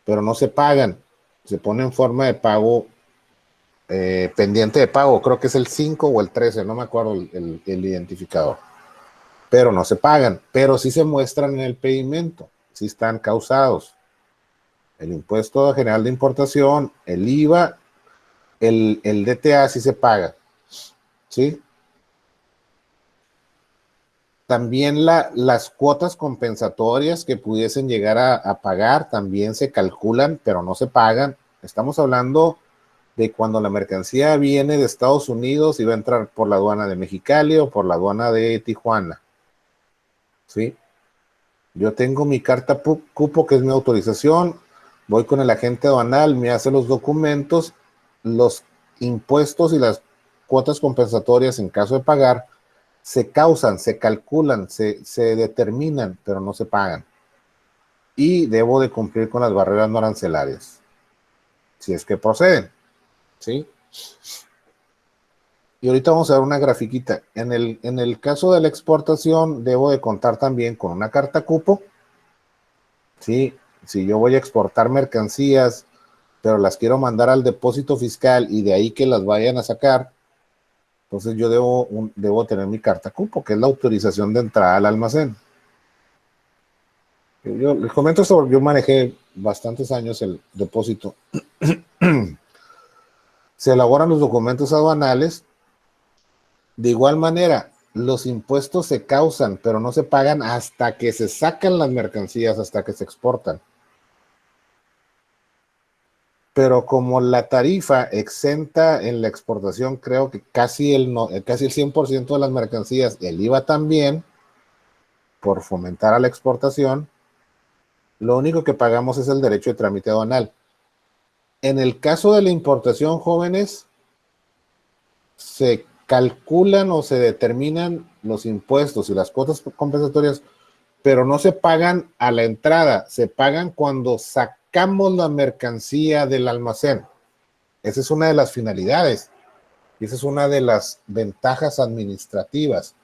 pero no se pagan. Se pone en forma de pago, pendiente de pago, creo que es el 5 o el 13, no me acuerdo el identificador. Pero no se pagan, pero sí se muestran en el pedimento, sí están causados. El impuesto general de importación, el IVA, el DTA sí se paga, ¿sí? También las cuotas compensatorias que pudiesen llegar a pagar también se calculan, pero no se pagan. Estamos hablando de cuando la mercancía viene de Estados Unidos y va a entrar por la aduana de Mexicali o por la aduana de Tijuana, ¿sí? Yo tengo mi carta cupo, que es mi autorización, voy con el agente aduanal, me hace los documentos, los impuestos y las cuotas compensatorias en caso de pagar, se causan, se calculan, se determinan, pero no se pagan. Y debo de cumplir con las barreras no arancelarias, si es que proceden, ¿sí? Y ahorita vamos a ver una grafiquita. En el caso de la exportación, debo de contar también con una carta cupo, ¿sí? Si yo voy a exportar mercancías, pero las quiero mandar al depósito fiscal y de ahí que las vayan a sacar, entonces yo debo tener mi carta cupo, que es la autorización de entrada al almacén. Yo les comento esto, yo manejé bastantes años el depósito. Se elaboran los documentos aduanales. De igual manera, los impuestos se causan, pero no se pagan hasta que se sacan las mercancías, hasta que se exportan. Pero como la tarifa exenta en la exportación, creo que casi el 100% de las mercancías, el IVA también, por fomentar a la exportación, lo único que pagamos es el derecho de trámite aduanal. En el caso de la importación, jóvenes, se calculan o se determinan los impuestos y las cuotas compensatorias, pero no se pagan a la entrada, se pagan cuando sacamos la mercancía del almacén. Esa es una de las finalidades y esa es una de las ventajas administrativas.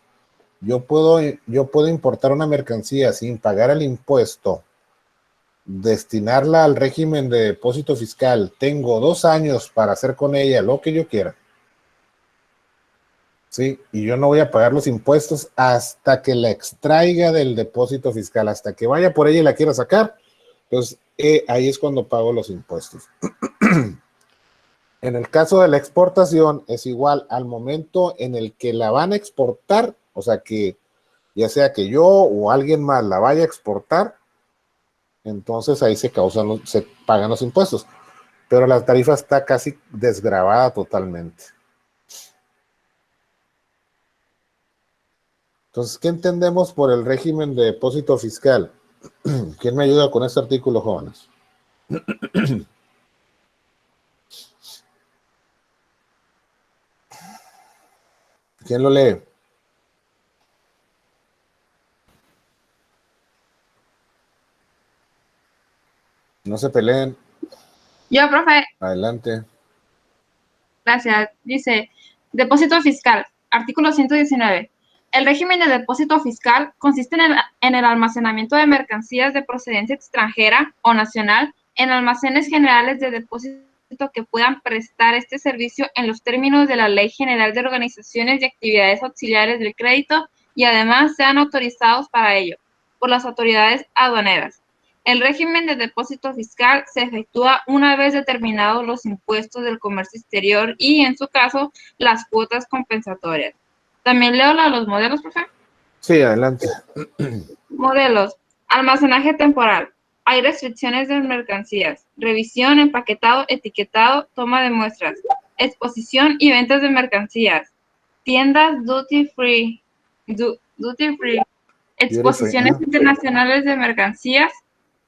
Yo puedo importar una mercancía sin pagar el impuesto, destinarla al régimen de depósito fiscal. Tengo 2 años para hacer con ella lo que yo quiera. Sí, y yo no voy a pagar los impuestos hasta que la extraiga del depósito fiscal, hasta que vaya por ella y la quiera sacar. Entonces, ahí es cuando pago los impuestos. En el caso de la exportación, es igual al momento en el que la van a exportar, o sea que ya sea que yo o alguien más la vaya a exportar, entonces ahí se pagan los impuestos. pero la tarifa está casi desgravada totalmente. Entonces, ¿qué entendemos por el régimen de depósito fiscal? ¿Quién me ayuda con este artículo, jóvenes? ¿Quién lo lee? No se peleen. Yo, profe. Adelante. Gracias. Dice, depósito fiscal, artículo 119. El régimen de depósito fiscal consiste en el almacenamiento de mercancías de procedencia extranjera o nacional en almacenes generales de depósito que puedan prestar este servicio en los términos de la Ley General de Organizaciones y Actividades Auxiliares del Crédito y además sean autorizados para ello por las autoridades aduaneras. El régimen de depósito fiscal se efectúa una vez determinados los impuestos del comercio exterior y, en su caso, las cuotas compensatorias. ¿También leo los modelos, profe? Sí, adelante. Modelos. Almacenaje temporal. Hay restricciones de mercancías. Revisión, empaquetado, etiquetado, toma de muestras. Exposición y ventas de mercancías. Tiendas duty free. Duty free. Exposiciones internacionales de mercancías.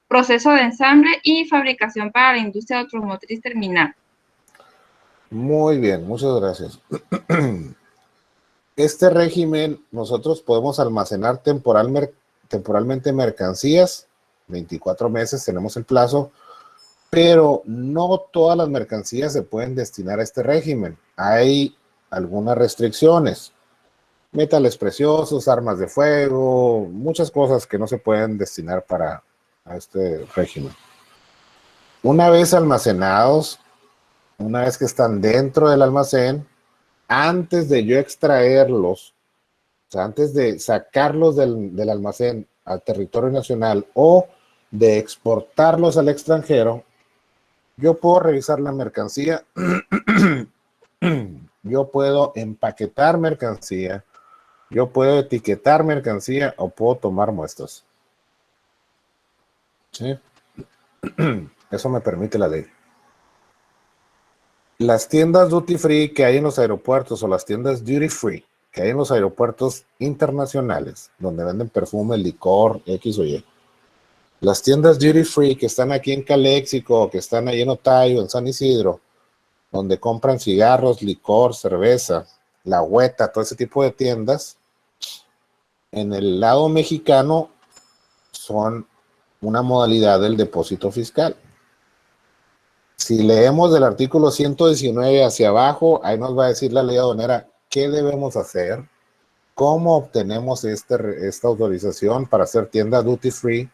Proceso de ensamble y fabricación para la industria automotriz terminal. Muy bien, muchas gracias. Este régimen, nosotros podemos almacenar temporalmente mercancías, 24 meses tenemos el plazo, pero no todas las mercancías se pueden destinar a este régimen. Hay algunas restricciones. Metales preciosos, armas de fuego, muchas cosas que no se pueden destinar a este régimen. Una vez almacenados, una vez que están dentro del almacén, antes de yo extraerlos, o sea, antes de sacarlos del almacén al territorio nacional o de exportarlos al extranjero, yo puedo revisar la mercancía, yo puedo empaquetar mercancía, yo puedo etiquetar mercancía o puedo tomar muestras. ¿Sí? Eso me permite la ley. Las tiendas duty free que hay en los aeropuertos o las tiendas duty free que hay en los aeropuertos internacionales, donde venden perfume, licor, X o Y. Las tiendas duty free que están aquí en Caléxico, que están ahí en Otayo, en San Isidro, donde compran cigarros, licor, cerveza, la Hueta, todo ese tipo de tiendas, en el lado mexicano son una modalidad del depósito fiscal. Si leemos del artículo 119 hacia abajo, ahí nos va a decir la ley aduanera qué debemos hacer, cómo obtenemos esta autorización para hacer tienda duty free,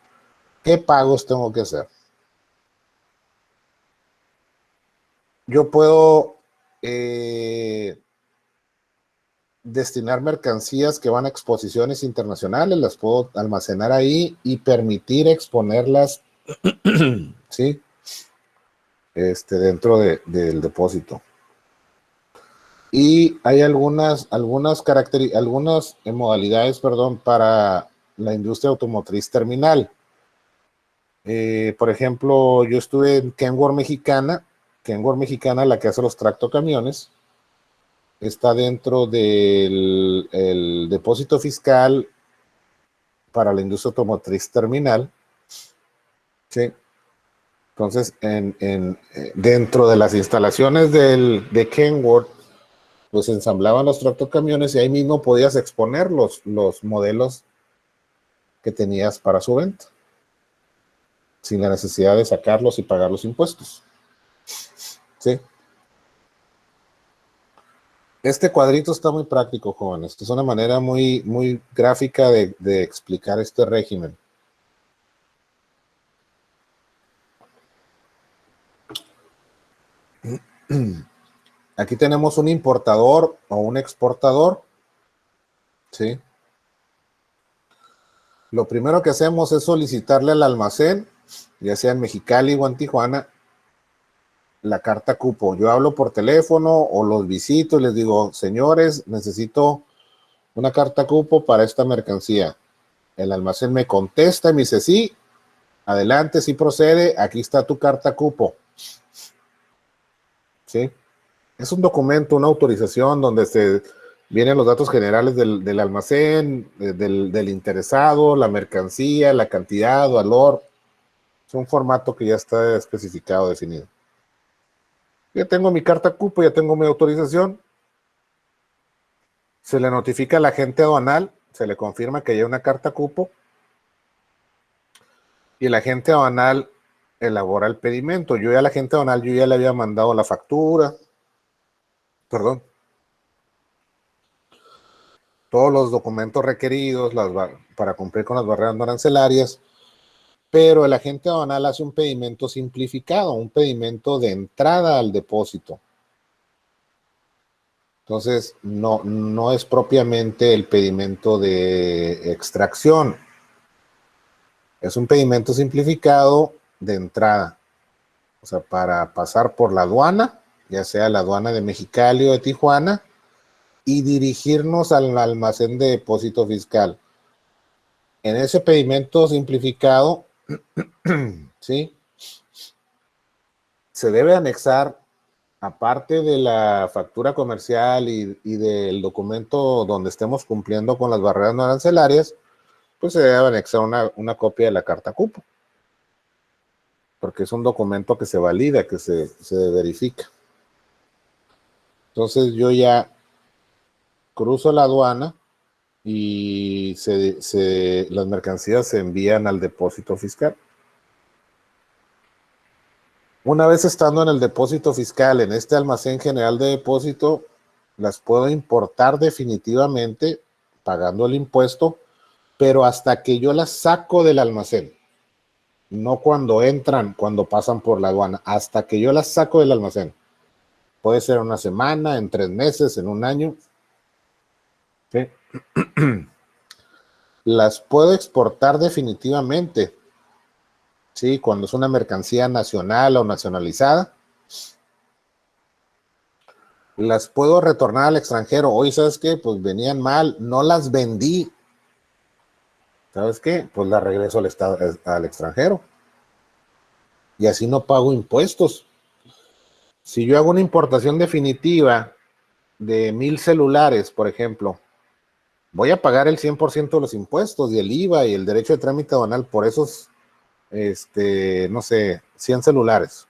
qué pagos tengo que hacer. Yo puedo destinar mercancías que van a exposiciones internacionales, las puedo almacenar ahí y permitir exponerlas, ¿sí? Dentro del depósito. Y hay algunas modalidades, para la industria automotriz terminal. Por ejemplo, yo estuve en Kenworth Mexicana, la que hace los tractocamiones, está dentro del depósito fiscal para la industria automotriz terminal. ¿Sí? Entonces, dentro de las instalaciones de Kenworth, pues ensamblaban los tractocamiones y ahí mismo podías exponer los modelos que tenías para su venta, sin la necesidad de sacarlos y pagar los impuestos. ¿Sí? Este cuadrito está muy práctico, jóvenes. Es una manera muy, muy gráfica de explicar este régimen. Aquí tenemos un importador o un exportador. ¿Sí? Lo primero que hacemos es solicitarle al almacén, ya sea en Mexicali o en Tijuana, la carta cupo. Yo hablo por teléfono o los visito y les digo, señores, necesito una carta cupo para esta mercancía. El almacén me contesta y me dice, sí, adelante, sí procede, aquí está tu carta cupo. ¿sí? Es un documento, una autorización donde se vienen los datos generales del almacén, del interesado, la mercancía, la cantidad, valor. Es un formato que ya está especificado, definido. Ya tengo mi carta cupo, ya tengo mi autorización. Se le notifica al agente aduanal, se le confirma que hay una carta cupo y el agente aduanal elabora el pedimento. Yo ya al agente aduanal, yo ya le había mandado la factura, perdón, todos los documentos requeridos para cumplir con las barreras no arancelarias, pero el agente aduanal hace un pedimento simplificado, un pedimento de entrada al depósito. Entonces, no es propiamente el pedimento de extracción. Es un pedimento simplificado de entrada. O sea, para pasar por la aduana, ya sea la aduana de Mexicali o de Tijuana, y dirigirnos al almacén de depósito fiscal. En ese pedimento simplificado, ¿sí?, se debe anexar, aparte de la factura comercial y del documento donde estemos cumpliendo con las barreras no arancelarias, pues se debe anexar una copia de la carta cupo, porque es un documento que se valida, que se verifica. Entonces yo ya cruzo la aduana y las mercancías se envían al depósito fiscal. Una vez estando en el depósito fiscal, en este almacén general de depósito, las puedo importar definitivamente pagando el impuesto, pero hasta que yo las saco del almacén. No cuando entran, cuando pasan por la aduana, hasta que yo las saco del almacén. Puede ser una semana, en 3 meses, en un año. ¿Sí? Las puedo exportar definitivamente. Sí, cuando es una mercancía nacional o nacionalizada. Las puedo retornar al extranjero. Oye, ¿sabes qué? Pues venían mal, no las vendí. ¿Sabes qué? Pues las regreso al extranjero. Y así no pago impuestos. Si yo hago una importación definitiva de 1000 celulares, por ejemplo, voy a pagar el 100% de los impuestos y el IVA y el derecho de trámite aduanal por esos, no sé, 100 celulares.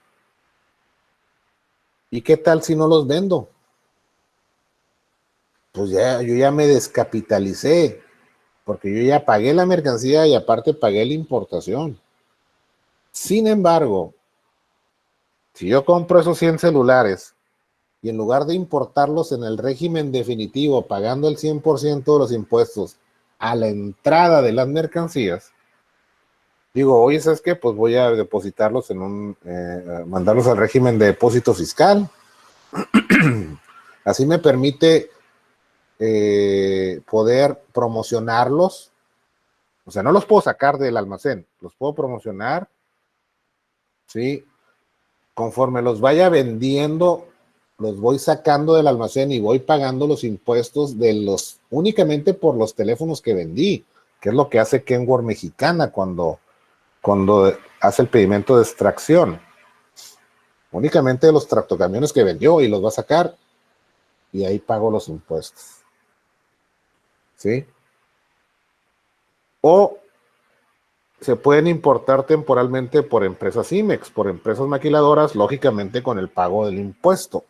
¿Y qué tal si no los vendo? Pues yo ya me descapitalicé, porque yo ya pagué la mercancía y aparte pagué la importación. Sin embargo, si yo compro esos 100 celulares y en lugar de importarlos en el régimen definitivo, pagando el 100% de los impuestos a la entrada de las mercancías, digo, oye, ¿sabes qué? Pues voy a depositarlos mandarlos al régimen de depósito fiscal. Así me permite poder promocionarlos. O sea, no los puedo sacar del almacén, los puedo promocionar, ¿sí? Conforme los vaya vendiendo, los voy sacando del almacén y voy pagando los impuestos únicamente por los teléfonos que vendí, que es lo que hace Kenworth Mexicana cuando hace el pedimento de extracción. Únicamente los tractocamiones que vendió y los va a sacar y ahí pago los impuestos. ¿Sí? O se pueden importar temporalmente por empresas IMEX, por empresas maquiladoras, lógicamente con el pago del impuesto.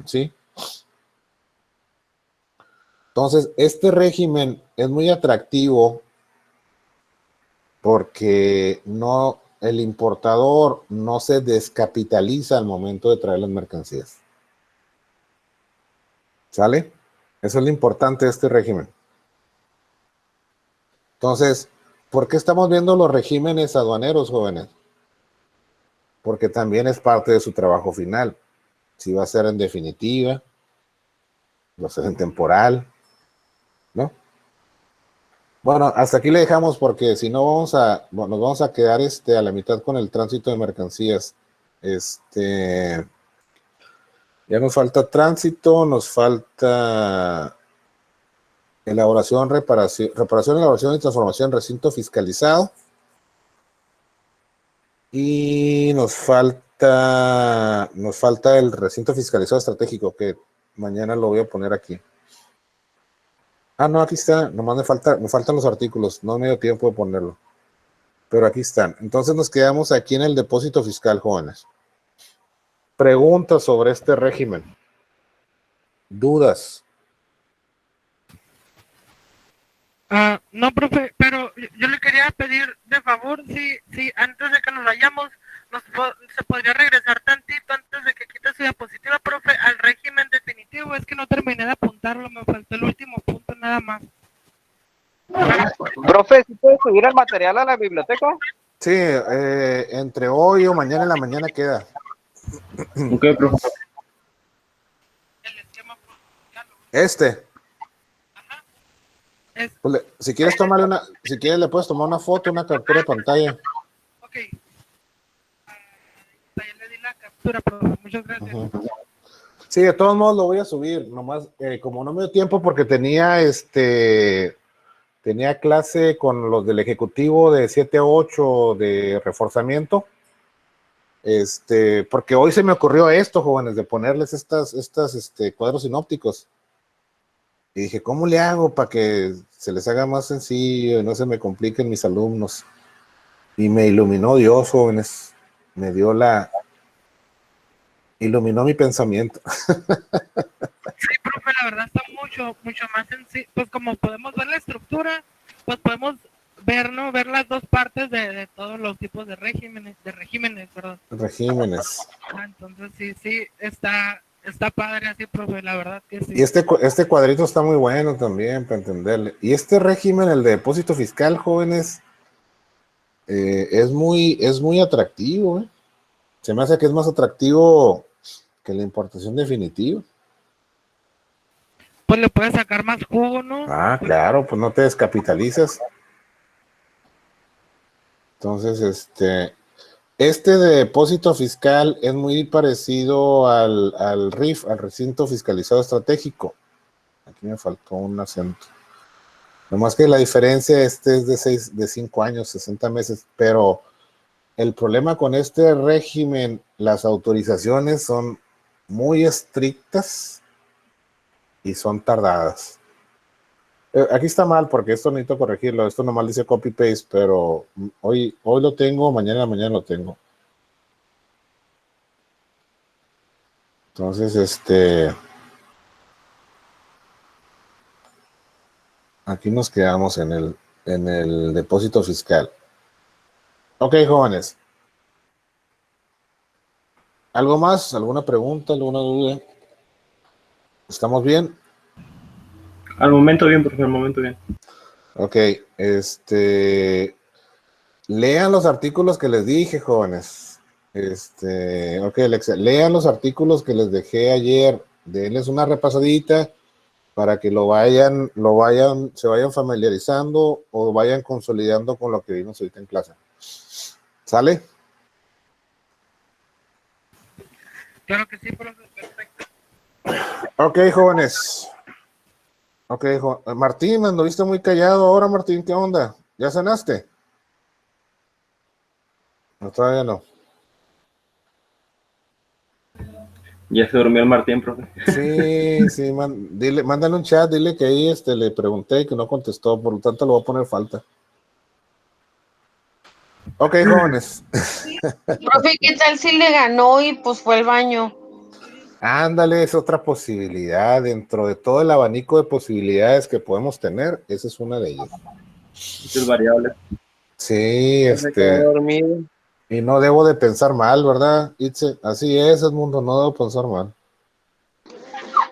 ¿Sí? Entonces, este régimen es muy atractivo porque el importador no se descapitaliza al momento de traer las mercancías. ¿Sale? Eso es lo importante de este régimen. Entonces, ¿por qué estamos viendo los regímenes aduaneros, jóvenes? Porque también es parte de su trabajo final. Si va a ser en definitiva, va a ser en temporal, ¿no? Bueno, hasta aquí le dejamos porque si no nos vamos a quedar a la mitad con el tránsito de mercancías. Ya nos falta tránsito, nos falta elaboración, reparación, elaboración y transformación en recinto fiscalizado. Y nos falta falta el recinto fiscalizado estratégico, que mañana lo voy a poner aquí. Ah, no, aquí está, nomás me faltan los artículos, no me dio tiempo de ponerlo. Pero aquí están. Entonces nos quedamos aquí en el depósito fiscal, jóvenes. Preguntas sobre este régimen. ¿Dudas? No, profe, pero yo le quería pedir de favor, si antes de que nos vayamos, se podría regresar tantito antes de que quite su diapositiva, profe, al régimen definitivo. Es que no terminé de apuntarlo, me faltó el último punto nada más. Profe, ¿sí puede subir el material a la biblioteca? Sí, entre hoy o mañana en la mañana queda. Ok, profe. Pues si quieres le puedes tomar una foto, una captura de pantalla. Ok. Ya le di la captura, profe. Muchas gracias. Sí, de todos modos lo voy a subir, nomás como no me dio tiempo porque tenía clase con los del ejecutivo de 7 a 8 de reforzamiento. Porque hoy se me ocurrió esto, jóvenes, de ponerles estas cuadros sinópticos. Y dije, ¿cómo le hago para que se les haga más sencillo y no se me compliquen mis alumnos? Y me iluminó Dios, jóvenes. Iluminó mi pensamiento. Sí, profe, la verdad está mucho más sencillo. Pues como podemos ver la estructura, pues podemos ver, ¿no? Ver las dos partes de todos los tipos de regímenes, perdón. Regímenes. Entonces sí, está padre así, profe, la verdad que sí. Y este cuadrito está muy bueno también para entenderle. Y este régimen, el de depósito fiscal, jóvenes, es muy atractivo. Se me hace que es más atractivo que la importación definitiva. Pues le puedes sacar más jugo, ¿no? Ah, claro, pues no te descapitalizas. Entonces, este de depósito fiscal es muy parecido al RIF, al recinto fiscalizado estratégico. Aquí me faltó un acento. Nomás que la diferencia es de 5 años, 60 meses, pero el problema con este régimen, las autorizaciones son muy estrictas y son tardadas. Aquí está mal porque esto necesito corregirlo. Esto nomás dice copy-paste, pero hoy lo tengo, mañana lo tengo. Entonces, aquí nos quedamos en el depósito fiscal. Ok, jóvenes. ¿Algo más? ¿Alguna pregunta? ¿Alguna duda? ¿Estamos bien? Al momento bien, profe, al momento bien. Ok, lean los artículos que les dije, jóvenes. Ok, Alexia, lean los artículos que les dejé ayer. Denles una repasadita para que se vayan familiarizando o vayan consolidando con lo que vimos ahorita en clase. ¿Sale? Claro que sí, profe, perfecto. Ok, jóvenes. Ok, Martín, me anduviste muy callado ahora, Martín, ¿qué onda? ¿Ya cenaste? No, todavía no. Ya se durmió el Martín, profe. Sí, mándale un chat, dile que ahí le pregunté y que no contestó, por lo tanto le voy a poner falta. Ok, jóvenes. Profe, ¿qué tal si le ganó y pues fue al baño? Ándale, es otra posibilidad. Dentro de todo el abanico de posibilidades que podemos tener, esa es una de ellas. Es variable. Sí, Se quedó dormido. y no debo de pensar mal, ¿verdad, Itze? Así es, Edmundo, no debo pensar mal.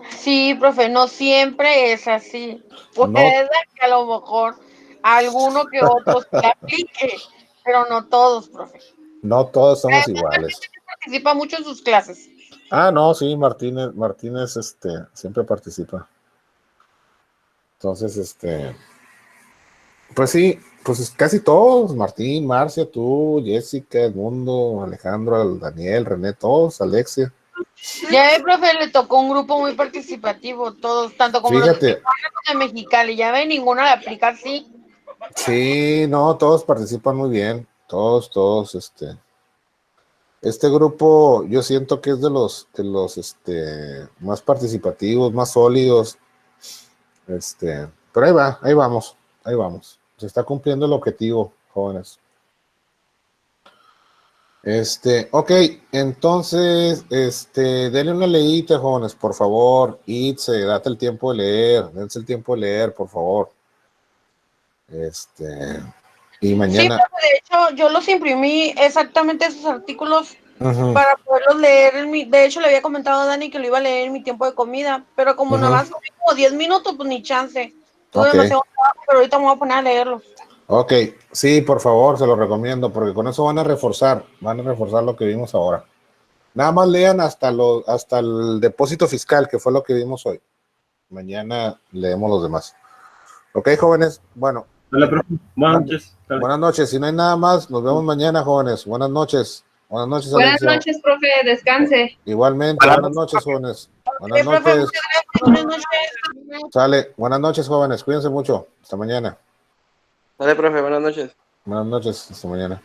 Sí, profe, no siempre es así. Puede ser que a lo mejor alguno que otro se aplique, pero no todos, profe. No todos somos iguales. Participa mucho en sus clases. Ah, no, sí, Martínez, siempre participa. Entonces, pues sí, pues casi todos, Martín, Marcia, tú, Jessica, Edmundo, Alejandro, Daniel, René, todos, Alexia. Ya el profe le tocó un grupo muy participativo, todos, tanto como los de Mexicali, ya ve, ninguno le aplica así. Sí, no, todos participan muy bien, todos, Este grupo yo siento que es de los más participativos, más sólidos. Pero ahí vamos. Se está cumpliendo el objetivo, jóvenes. Ok, entonces, denle una leída, jóvenes, por favor. Itze, date el tiempo de leer, dense el tiempo de leer, por favor. Y mañana. Sí, de hecho, yo los imprimí exactamente esos artículos para poderlos leer. De hecho, le había comentado a Dani que lo iba a leer en mi tiempo de comida, pero como nada más como 10 minutos, pues ni chance. Tuve demasiado trabajo, pero ahorita me voy a poner a leerlos. Ok, sí, por favor, se lo recomiendo, porque con eso van a reforzar lo que vimos ahora. Nada más lean hasta el depósito fiscal, que fue lo que vimos hoy. Mañana leemos los demás. Ok, jóvenes, bueno. Buenas noches. Buenas noches, si no hay nada más, nos vemos mañana, jóvenes. Buenas noches. Buenas noches, Buenas noches, profe, descanse. Igualmente, buenas noches, jóvenes. Buenas noches. Sale, buenas noches, jóvenes, cuídense mucho. Hasta mañana. Dale, profe, buenas noches. Buenas noches, hasta mañana.